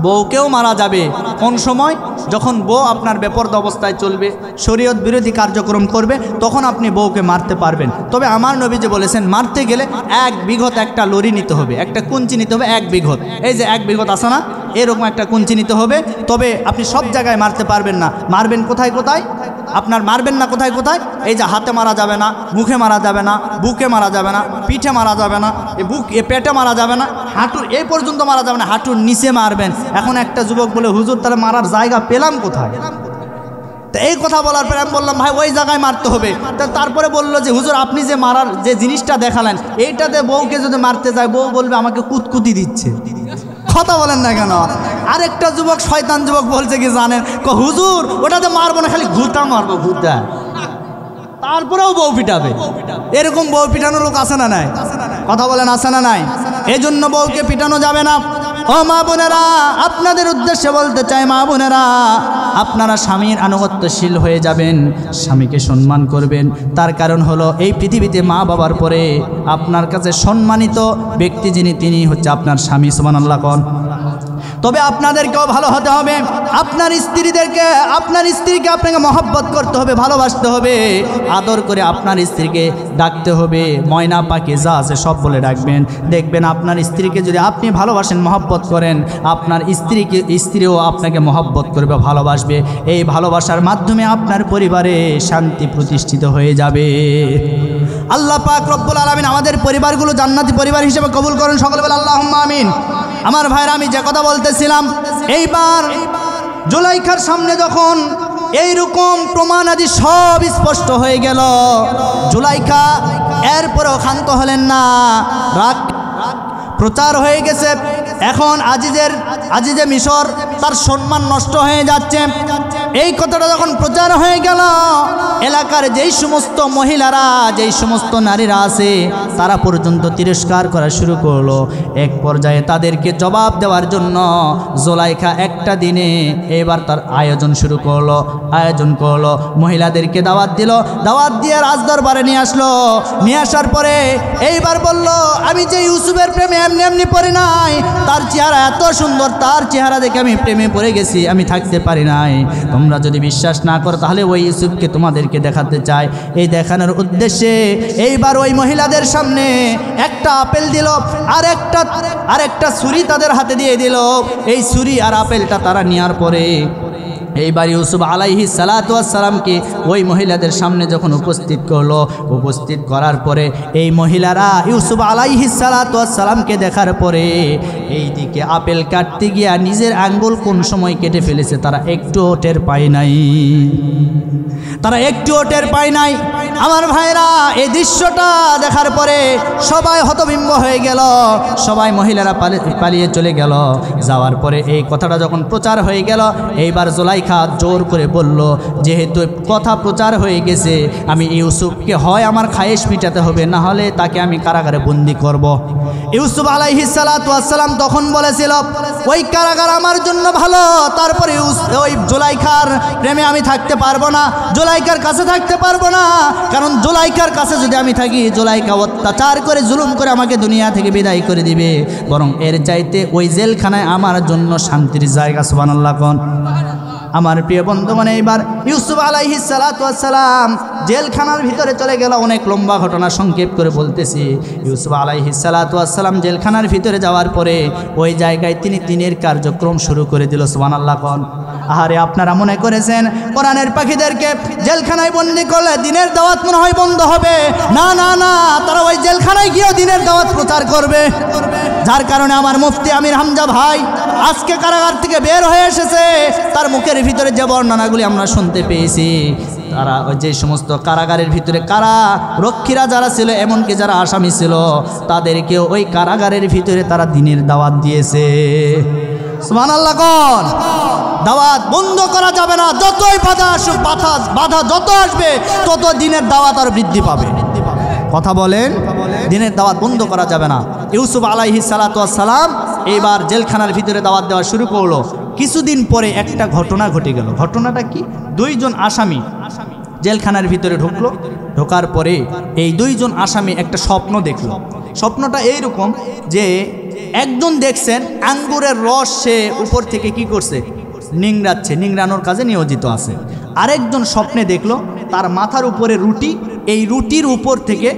S1: বউকেও মারা যাবে। কোন সময়? যখন বউ আপনার বেপরদা অবস্থায় চলবে, শরীয়ত বিরোধী কার্যক্রম করবে, তখন আপনি বউকে মারতে পারবেন। তবে আমার নবী যে বলেছেন, মারতে গেলে 1 বিঘত একটা লরি নিতে হবে, একটা কুঞ্চি নিতে হবে। 1 বিঘত, এই যে 1 বিঘত আছে না, এরকম একটা কুঞ্চি নিতে হবে। তবে আপনি সব জায়গায় মারতে পারবেন না। মারবেন কোথায় কোথায়? আপনার মারবেন না কোথায় কোথায়? এই যে হাতে মারা যাবে না, মুখে মারা যাবে না, বুকে মারা যাবে না, পিঠে মারা যাবে না, পেটে মারা যাবে না, হাঁটুর এই পর্যন্ত মারা যাবে না, হাঁটুর নিচে মারবেন। এখন একটা যুবক বলে হুজুর তাহলে মারার জায়গা পেলাম কোথায়? তো এই কথা বলার পরে আমি বললাম ভাই ওই জায়গায় মারতে হবে। তারপরে বললো যে হুজুর আপনি যে মারার যে জিনিসটা দেখালেন এইটাতে বউকে যদি মারতে যায় বউ বলবে আমাকে কুতকুতি দিচ্ছে। কথা বলেন না কেন? আরেকটা যুবক শয়তান যুবক বলছে কি জানেন, হুজুর ওটাতে মারবো না, খালি ঘুতা মারবো, ঘুতা। তারপরেও বউ পিটাবে। এরকম বউ পিটানো লোক আছে না নাই? কথা বলেন আছে না নাই? এই জন্য বউকে পিটানো যাবে না। ও মা বোনেরা, আপনাদের উদ্দেশ্যে বলতে চাই, মা বোনেরা আপনারা স্বামীর আনুগত্যশীল হয়ে যাবেন, স্বামীকে সম্মান করবেন। তার কারণ হলো এই পৃথিবীতে মা বাবার পরে আপনার কাছে সম্মানিত ব্যক্তি যিনি, তিনি হচ্ছে আপনার স্বামী। সুবহানাল্লাহ কোন। তবে আপনাদেরকেও ভালো হতে হবে, আপনার স্ত্রীকে আপনাকে মহব্বত করতে হবে, ভালোবাসতে হবে, আদর করে আপনার স্ত্রীকে ডাকতে হবে, ময়না পাখি যা আছে সব বলে ডাকবেন। দেখবেন আপনার স্ত্রীকে যদি আপনি ভালোবাসেন, মহব্বত করেন, আপনার স্ত্রীও আপনাকে মহব্বত করবে, ভালোবাসবে। এই ভালোবাসার মাধ্যমে আপনার পরিবারে শান্তি প্রতিষ্ঠিত হয়ে যাবে। আল্লাহ পাক রব্বুল আলামিন আমাদের পরিবারগুলো জান্নাতি পরিবার হিসেবে কবুল করেন। সকলে বলে আল্লাহুম্মা আমিন। আমার ভাইরা, আমি যে কথা বলতেছিলাম, এইবার জুলাইখার সামনে যখন এইরকম প্রমাণাদি সব স্পষ্ট হয়ে গেল, জুলাইখা এরপরেও ক্ষান্ত হলেন না, রাগ প্রচার হয়ে গেছে। এখন আজিজে মিশর তার সম্মান নষ্ট হয়ে যাচ্ছে। এই কথাটা যখন প্রচার হয়ে গেল, এলাকার যেই সমস্ত মহিলারা, যেই সমস্ত নারীরা আছে তারা পর্যন্ত তিরস্কার করা শুরু করলো। এক পর্যায়ে তাদেরকে জবাব দেওয়ার জন্য জুলাইখা একটা দিনে এবার তার আয়োজন করলো। মহিলাদেরকে দাওয়াত দিল, দাওয়াত দিয়ে রাজদরবারে নিয়ে আসলো। নিয়ে আসার পরে এইবার বলল, আমি যে ইউসুফের প্রেমে এমনি পড়ে নাই, তার চেহারা এত সুন্দর, তার চেহারা দেখে আমি প্রেমে পড়ে গেছি, আমি থাকতে পারি নাই। তোমরা যদি বিশ্বাস না করো তাহলে ওই ইউসুফকে তোমাদেরকে দেখাতে চাই। এই দেখানোর উদ্দেশ্যে এইবার ওই মহিলাদের সামনে একটা আপেল দিল, আর একটা ছুরি তাদের হাতে দিয়ে দিল। এই ছুরি আর আপেলটা তারা নেওয়ার পরে এইবার ইউসুফ আলাইহিস সালাতু ওয়াস সালামকে ওই মহিলাদের সামনে যখন উপস্থিত করার পরে এই মহিলারা ইউসুফ আলাইহিস সালাতু ওয়াস সালামকে দেখার পরে এই দিকে আপেল কাটতে গিয়ে নিজের আঙ্গুল কোন সময় কেটে ফেলেছে তারা একটুও টের পায় নাই। আমার ভাইরা, এই দৃশ্যটা দেখার পরে সবাই হতবিম্ব হয়ে গেল, সবাই মহিলারা পালিয়ে চলে গেল। যাওয়ার পরে এই কথাটা যখন প্রচার হয়ে গেল, এইবার জুলাইখা জোর করে বলল, যেহেতু কথা প্রচার হয়ে গেছে, আমি ইউসুফকে হয় আমার খায়েশ মিটাতে হবে, না হলে তাকে আমি কারাগারে বন্দি করব। ইউসুফ আলাইহিস সালাতু ওয়াস সালাম তখন বলেছিল, ওই কারাগার আমার জন্য ভালো, তারপরে ওই জুলাইখার প্রেমে আমি থাকতে পারবো না, জুলাইখার কাছে থাকতে পারবো না। কারণ জুলাইখার কাছে যদি আমি থাকি, জুলাইখা অত্যাচার করে জুলুম করে আমাকে দুনিয়া থেকে বিদায় করে দিবে, বরং এর চাইতে ওই জেলখানায় আমার জন্য শান্তির জায়গা। সুবহানাল্লাহ কোন। আমার প্রিয় বন্ধুগণ, এইবার ইউসুফ আলাইহিস সালাতু ওয়াস সালাম জেলখানার ভিতরে চলে গেল। অনেক লম্বা ঘটনা, সংক্ষেপ করে বলতেছি। ইউসুফ আলাইহিস সালাতু ওয়াস সালাম জেলখানার ভিতরে যাওয়ার পরে ওই জায়গায় তিনি দিনের কার্যক্রম শুরু করে দিল। সুবহানাল্লাহ কোন। আহারে, আপনারা মনে করেছেন কোরআনের পাখিদেরকে জেলখানায় বন্দি করলে দিনের দাওয়াত মনে হয় বন্ধ হবে? না না না, তারা ওই জেলখানায় গিয়েও দিনের দাওয়াত প্রচার করবে। যার কারণে আমার মুফতি আমির হামজা ভাই আজকে কারাগার থেকে বের হয়ে এসেছে। তার মুখের ভিতরে যে বর্ণনাগুলি আমরা শুনতে পেয়েছি, তারা ওই যে সমস্ত কারাগারের ভিতরে কারা রক্ষীরা যারা ছিল, এমনকি যারা আসামি ছিল, তাদেরকেও ওই কারাগারের ভিতরে তারা দিনের দাওয়াত দিয়েছে। সুবহানাল্লাহ কোন। দাওয়াত বন্ধ করা যাবে না, যতই বাধা যত আসবে তত দিনের দাওয়াত আর বৃদ্ধি পাবে। কথা বলেন, দিনের দাওয়াত বন্ধ করা যাবে না। ইউসুফ আলাইহিস সালাতু ওয়াস সালাম এইবার জেলখানার ভিতরে দাওয়াত দেওয়া শুরু করলো। কিছুদিন পরে একটা ঘটনা ঘটে গেল। ঘটনাটা কি? দুইজন আসামি জেলখানার ভিতরে ঢুকলো। ঢোকার পরে এই দুইজন আসামি একটা স্বপ্ন দেখলো। স্বপ্নটা এইরকম যে একজন দেখছেন আঙ্গুরের রস সে উপর থেকে কি করছে, নিংড়ানোর কাজে নিয়োজিত আছে। আরেকজন স্বপ্নে দেখলো তার মাথার উপরে রুটি, এই রুটির উপর থেকে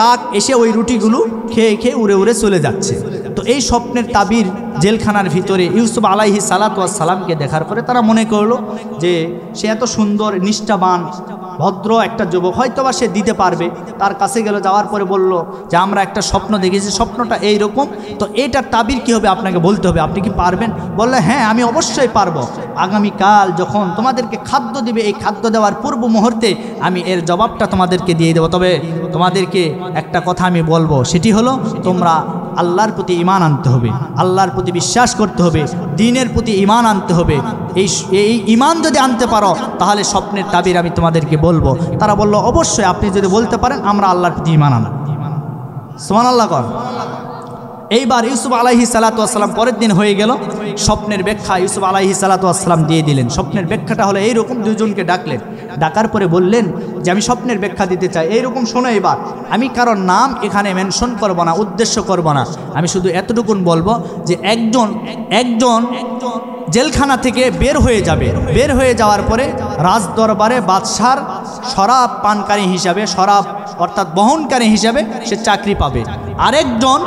S1: কাক এসে ওই রুটিগুলো খেয়ে উড়ে চলে যাচ্ছে। তো এই স্বপ্নের তাবির জেলখানার ভিতরে ইউসুফ আলাইহিস সালাতু ওয়াস সালামকে দেখার পরে তারা মনে করলো যে সে এত সুন্দর নিষ্ঠাবান ভদ্র একটা যুবক, হয়তোবা সে দিতে পারবে। তার কাছে গেল, যাওয়ার পরে বলল যে আমরা একটা স্বপ্ন দেখেছি, স্বপ্নটা এইরকম, তো এইটার তাবির কী হবে আপনাকে বলতে হবে, আপনি কি পারবেন? বললে হ্যাঁ আমি অবশ্যই পারবো। আগামীকাল যখন তোমাদেরকে খাদ্য দিবে, এই খাদ্য দেওয়ার পূর্ব মুহূর্তে আমি এর জবাবটা তোমাদেরকে দিয়ে দেবো। তবে তোমাদেরকে একটা কথা আমি বলবো, সেটি হলো তোমরা আল্লাহর প্রতি ঈমান আনতে হবে, আল্লাহর প্রতি বিশ্বাস করতে হবে, দ্বীনের প্রতি ঈমান আনতে হবে। এই ঈমান যদি আনতে পারো তাহলে স্বপ্নের তাবির আমি তোমাদেরকে বলবো। তারা বলল অবশ্যই, আপনি যদি বলতে পারেন আমরা আল্লাহর প্রতি ঈমান আনব। সুবহানাল্লাহ কর। এইবার ইউসুফ আলাইহিস সালাতু ওয়াস সালাম পরের দিন হয়ে গেল, স্বপ্নের ব্যাখ্যা ইউসুফ আলাইহিস সালাতু ওয়াস সালাম দিয়ে দিলেন। স্বপ্নের ব্যাখ্যাটা হলো এইরকম, দুজনকে ডাকলেন, ডাকার পরে বললেন যে আমি স্বপ্নের ব্যাখ্যা দিতে চাই, এইরকম শোনো। এবার আমি কারোর নাম এখানে মেনশন করব না, উদ্দেশ্য করব না, আমি শুধু এতটুকুন বলবো যে একজন জেলখানা থেকে বের হয়ে যাবে, বের হয়ে যাওয়ার পরে রাজ দরবারে বাদশার শরাব পানকারী হিসাবে, শরাব অর্থাৎ বহনকারী হিসাবে সে চাকরি পাবে। আরেকজন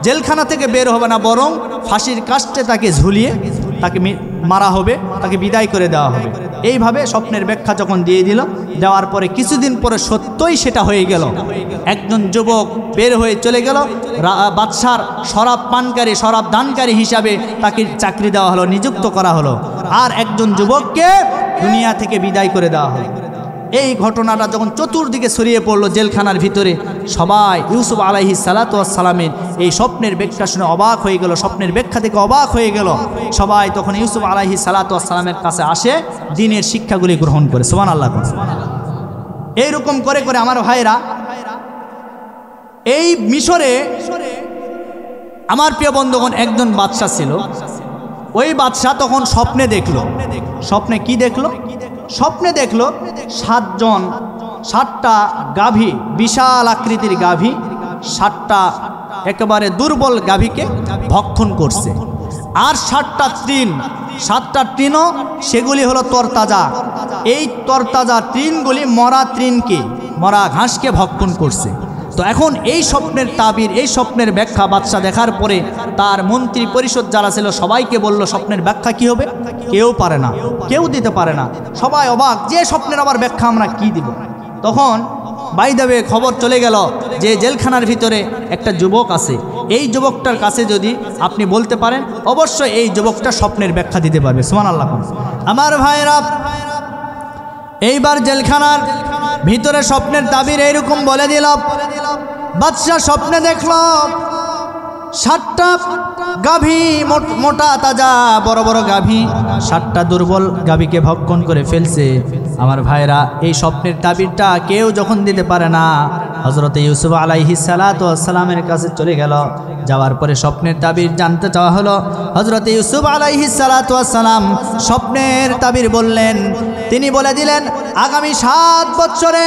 S1: জেলখানা থেকে বের হবে না, বরং ফাঁসির কাস্টে তাকে ঝুলিয়ে তাকে মারা হবে, তাকে বিদায় করে দেওয়া হবে। এইভাবে স্বপ্নের ব্যাখ্যা যখন দিয়ে দিল, দেওয়ার পরে কিছুদিন পরে সত্যই সেটা হয়ে গেল। একজন যুবক বের হয়ে চলে গেল, বাদশার শরাব পানকারী, শরাব দানকারী হিসাবে তাকে চাকরি দেওয়া হলো, নিযুক্ত করা হলো। আর একজন যুবককে দুনিয়া থেকে বিদায় করে দেওয়া হলো। এই ঘটনাটা যখন চতুর্দিকে ছড়িয়ে পড়লো জেলখানার ভিতরে, সবাই ইউসুফ আলাইহিস সালাতু ওয়াস সালামের এই স্বপ্নের ব্যাখ্যা শুনে অবাক হয়ে গেল, স্বপ্নের ব্যাখ্যা থেকে অবাক হয়ে গেল। সবাই তখন ইউসুফ আলাইহিস সালাতু ওয়াস সালামের কাছে আসে, দ্বীনের শিক্ষাগুলি গ্রহণ করে। সুবহানাল্লাহ। এইরকম করে করে আমার ভাইরা, এই মিশরে আমার প্রিয় বন্ধুগণ একজন বাদশা ছিল। ওই বাদশা তখন স্বপ্নে দেখলো। স্বপ্নে কি দেখলো? স্বপ্নে দেখলো 7টা গাভী, বিশাল আকৃতির গাভী, 7টা একেবারে দুর্বল গাভীকে ভক্ষণ করছে। আর 7টা তৃণও সেগুলি হলো তরতাজা। এই তরতাজা তৃণগুলি মরা তৃণকে, মরা ঘাসকে ভক্ষণ করছে। তো এখন এই স্বপ্নের তাবির, এই স্বপ্নের ব্যাখ্যা বাদশা দেখার পরে তার মন্ত্রী পরিষদ যারা ছিল সবাইকে বলল স্বপ্নের ব্যাখ্যা কি হবে? কেউ পারে না, কেউ দিতে পারে না। সবাই অবাক, যে স্বপ্নের আবার ব্যাখ্যা আমরা কি দিব? তখন বাইদাবে খবর চলে গেল যে জেলখানার ভিতরে একটা যুবক আছে, এই যুবকটার কাছে যদি আপনি বলতে পারেন অবশ্যই এই যুবকটা স্বপ্নের ব্যাখ্যা দিতে পারবে। সুবহানাল্লাহ। আমার ভাইরা, এইবার জেলখানার ভিতরে স্বপ্নের তাবির এইরকম বলে দিল। বাদশা স্বপ্নে দেখল 7টা গাভী, মোটা তাজা বড় বড় গাভী, 7টা দুর্বল গাভীকে ভক্ষণ করে ফেলছে। আমার ভাইরা, এই স্বপ্নের তাবিরটা কেউ যখন দিতে পারে না, হযরত ইউসুফ আলাইহিস সালাতু ওয়াস সালামের কাছে চলে গেল। যাওয়ার পরে স্বপ্নের তাবির জানতে চাওয়া হলো। হযরত ইউসুফ আলাইহিস সালাতু ওয়াস সালাম স্বপ্নের তাবির বললেন, তিনি বলে দিলেন আগামী 7 বছরে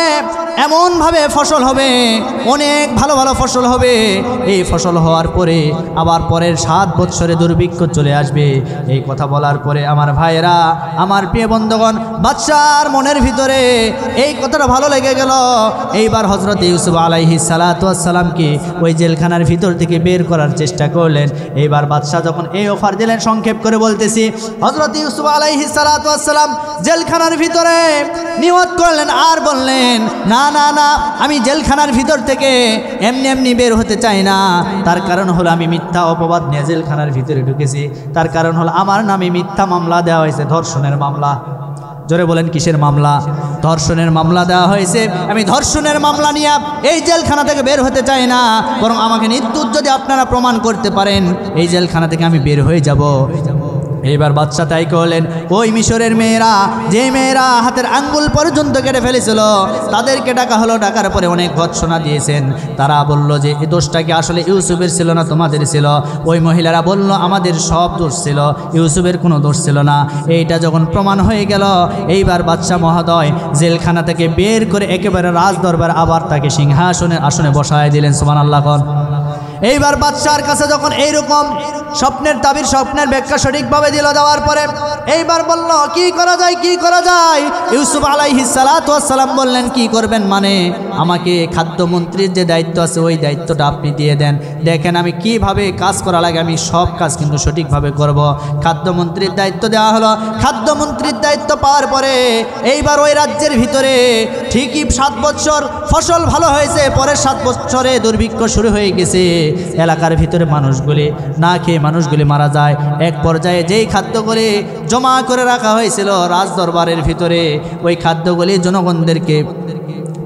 S1: এমনভাবে ফসল হবে, অনেক ভালো ভালো ফসল হবে। এই ফসল হওয়ার পরে আবার পরের 7 বছরে দুর্ভিক্ষ চলে আসবে। এই কথা বলার পরে আমার ভাইয়েরা, আমার প্রিয় বন্ধুগণ, বাদশার মনের ভিতরে এই কথাটা ভালো লেগে গেল। এইবার হযরত ইউসুফ আলাইহিস সালাতু ওয়াস সালামকে ওই জেলখানার ভিতর থেকে বের করার চেষ্টা করলেন। এইবার বাদশা যখন এই অফার দিলেন, সংক্ষেপ করে বলতেছি, হযরত ইউসুফ আলাইহিস সালাতু ওয়াস সালাম জেলখানার ভিতরে নিয়ত করলেন আর বললেন, না না না, আমি জেলখানার ভিতর থেকে এমনি এমনি বের হতে চাই না। তার কারণ হলো আমি মিথ্যা অপবাদ নিয়ে জেলখানার ভিতরে ঢুকেছি। তার কারণ হলো আমার নামে মিথ্যা মামলা দেওয়া হয়েছে, ধর্ষণের মামলা। জোরে বলেন কিসের মামলা? ধর্ষণের মামলা দেওয়া হয়েছে। আমি ধর্ষণের মামলা নিয়ে এই জেলখানা থেকে বের হতে চাই না, বরং আমাকে নির্দোষ যদি আপনারা প্রমাণ করতে পারেন এই জেলখানা থেকে আমি বের হয়ে যাব। এইবার বাদশা তাই করলেন। ওই মিশরের মেয়েরা, যে মেয়েরা হাতের আঙ্গুল পর্যন্ত কেটে ফেলেছিল, তাদেরকে ডাকা হলো। ডাকার পরে অনেক ভৎসনা দিয়েছেন। তারা বলল যে এই দোষটা কি আসলে ইউসুফের ছিল না তোমাদের ছিল? ওই মহিলারা বলল আমাদের সব দোষ ছিল, ইউসুফের কোনো দোষ ছিল না। এইটা যখন প্রমাণ হয়ে গেল, এইবার বাদশা মহোদয় জেলখানা থেকে বের করে একেবারে রাজ দরবার আবার তাকে সিংহাসনের আসনে বসায় দিলেন। সুবহানাল্লাহ। এইবার বাদশার কাছে যখন এইরকম স্বপ্নের তাবির, স্বপ্নের ব্যাখ্যা সঠিকভাবে দিল, দেওয়ার পরে এইবার বলল কি করা যায়, কি করা যায়? ইউসুফ আলাইহিস সালাতু ওয়াস সালাম বললেন, কি করবেন মানে আমাকে খাদ্যমন্ত্রীর যে দায়িত্ব আছে ওই দায়িত্বটা আপনি দিয়ে দেন। দেখেন আমি কিভাবে কাজ করা লাগে, আমি সব কাজ কিন্তু সঠিকভাবে করব। খাদ্যমন্ত্রীর দায়িত্ব দেওয়া হলো। খাদ্যমন্ত্রীর দায়িত্ব পাওয়ার পরে এইবার ওই রাজ্যের ভিতরে ঠিকই 7 বছর ফসল ভালো হয়েছে, পরের 7 বছরে দুর্ভিক্ষ শুরু হয়ে গেছে। এলাকার ভিতরে মানুষগুলি না খেয়ে মানুষগুলি মারা যায়। এক পর্যায়ে যেই খাদ্যগুলি জমা করে রাখা হয়েছিল রাজদরবারের ভিতরে, ওই খাদ্যগুলি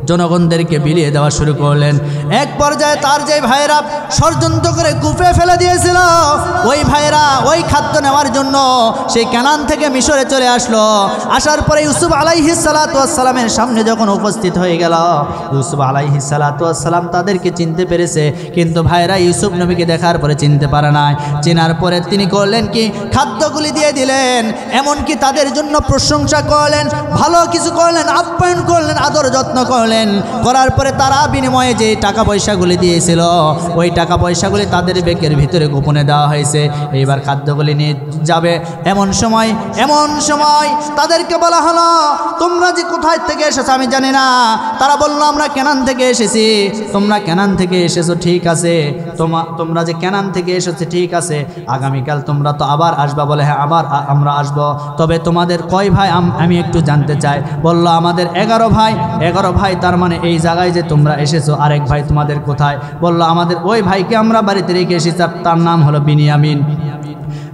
S1: জনগণদেরকে বিলিয়ে দেওয়া শুরু করলেন। এক পর্যায়ে তার যে ভাইয়েরা ষড়যন্ত্র করে কূপে ফেলে দিয়েছিল, ওই ভাইয়েরা ওই খাদ্য নেওয়ার জন্য সেই কানান থেকে মিশরে চলে আসলো। আসার পরে ইউসুফ আলাইহিস সালাতু ওয়াস সালামের সামনে যখন উপস্থিত হয়ে গেল, ইউসুফ আলাইহিস সালাতু ওয়াস সালাম তাদেরকে চিনতে পেরেছে, কিন্তু ভাইয়েরা ইউসুফ নবীকে দেখার পরে চিনতে পারে নাই। চেনার পরে তিনি করলেন কি, খাদ্যগুলি দিয়ে দিলেন, এমনকি তাদের জন্য প্রশংসা করলেন, ভালো কিছু করলেন, আপ্যায়ন করলেন, আদর যত্ন করলেন। করার পরে তারা বিনিময়ে যে টাকা পয়সাগুলি দিয়েছিল, ওই টাকা পয়সাগুলি তাদের ব্যাগের ভিতরে গোপনে দেওয়া হয়েছে। এইবার খাদ্যগুলি নিয়ে যাবে, এমন সময় তাদেরকে বলা হলো, তোমরা যে কোথায় থেকে এসেছো আমি জানি না। তারা বলল, আমরা কেনান থেকে এসেছি। তোমরা কেনান থেকে এসেছো, ঠিক আছে, তোমরা যে কেনান থেকে এসেছো ঠিক আছে, আগামীকাল তোমরা তো আবার আসবা। বলে, হ্যাঁ আবার আমরা আসবো, তবে তোমাদের কয় ভাই আমি একটু জানতে চাই। বলল, আমাদের 11 ভাই। 11 ভাই, তার মানে এই জায়গায় যে তোমরা এসেছো, আরেক ভাই তোমাদের কোথায়? বলল, আমাদের ওই ভাইকে আমরা বাড়িতে রেখে এসেছি, তার নাম হলো বিনিয়ামিন।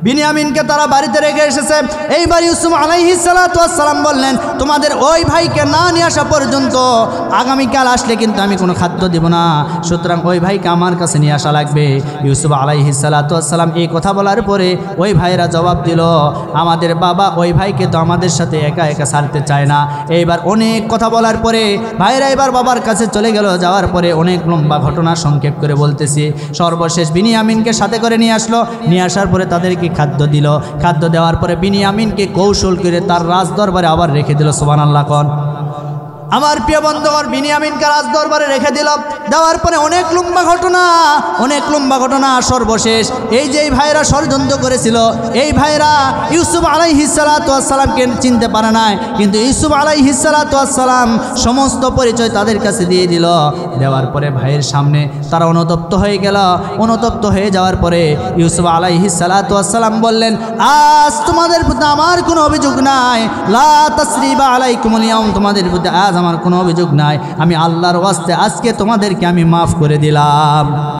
S1: বিনিয়ামিনকে তারা বাড়িতে রেখে এসেছে। এইবার ইউসুফ আলাইহিস সালাতু ওয়াস সালাম বললেন, তোমাদের ওই ভাইকে না নিয়ে আসা পর্যন্ত আগামীকাল আসলে কিন্তু আমি কোনো খাদ্য দেব না, সুতরাং ওই ভাইকে আমার কাছে নিয়ে আসা লাগবে। ইউসুফ আলাইহিস সালাতু ওয়াস সালাম এই কথা বলার পরে ওই ভাইরা জবাব দিল, আমাদের বাবা ওই ভাইকে তো আমাদের সাথে একা একা ছাড়তে চায় না। এইবার অনেক কথা বলার পরে ভাইরা এবার বাবার কাছে চলে গেল। যাওয়ার পরে অনেক লম্বা ঘটনা সংক্ষেপ করে বলতেছি। সর্বশেষ বিনিয়ামিনকে সাথে করে নিয়ে আসলো। নিয়ে আসার পরে তাদেরকে খাদ্য দিল। খাদ্য দেওয়ার পরে বিনিয়ামিনকে কৌশল করে তার রাজদরবারে আবার রেখে দিল। সুবহানাল্লাহ কোন। আমার প্রিয় বন্ধুগণ, বিনিয়ামিনকে রাজদরবারে রেখে দিল। দেওয়ার পরে অনেক লম্বা ঘটনা। সর্বশেষ এই যে ভাইরা ষড়যন্ত্র করেছিল, এই ভাইরা ইউসুফ আলাইহিস সালাতু ওয়াস সালামকে চিনতে পারে নাই, কিন্তু ইউসুফ আলাইহিস সালাতু ওয়াস সালাম সমস্ত পরিচয় তাদের কাছে দিয়ে দিল। দেওয়ার পরে ভাইয়ের সামনে তারা অনুতপ্ত হয়ে গেল। অনুতপ্ত হয়ে যাওয়ার পরে ইউসুফ আলাইহিস সালাতু ওয়াস সালাম বললেন, আজ তোমাদের প্রতি আমার কোনো অভিযোগ নাই, লা তাসরিবা আলাইকুমুল ইয়াউম, তোমাদের প্রতি আজ আমার কোনো অভিযোগ নাই, আমি আল্লাহর ওয়াস্তে আজকে তোমাদেরকে আমি মাফ করে দিলাম।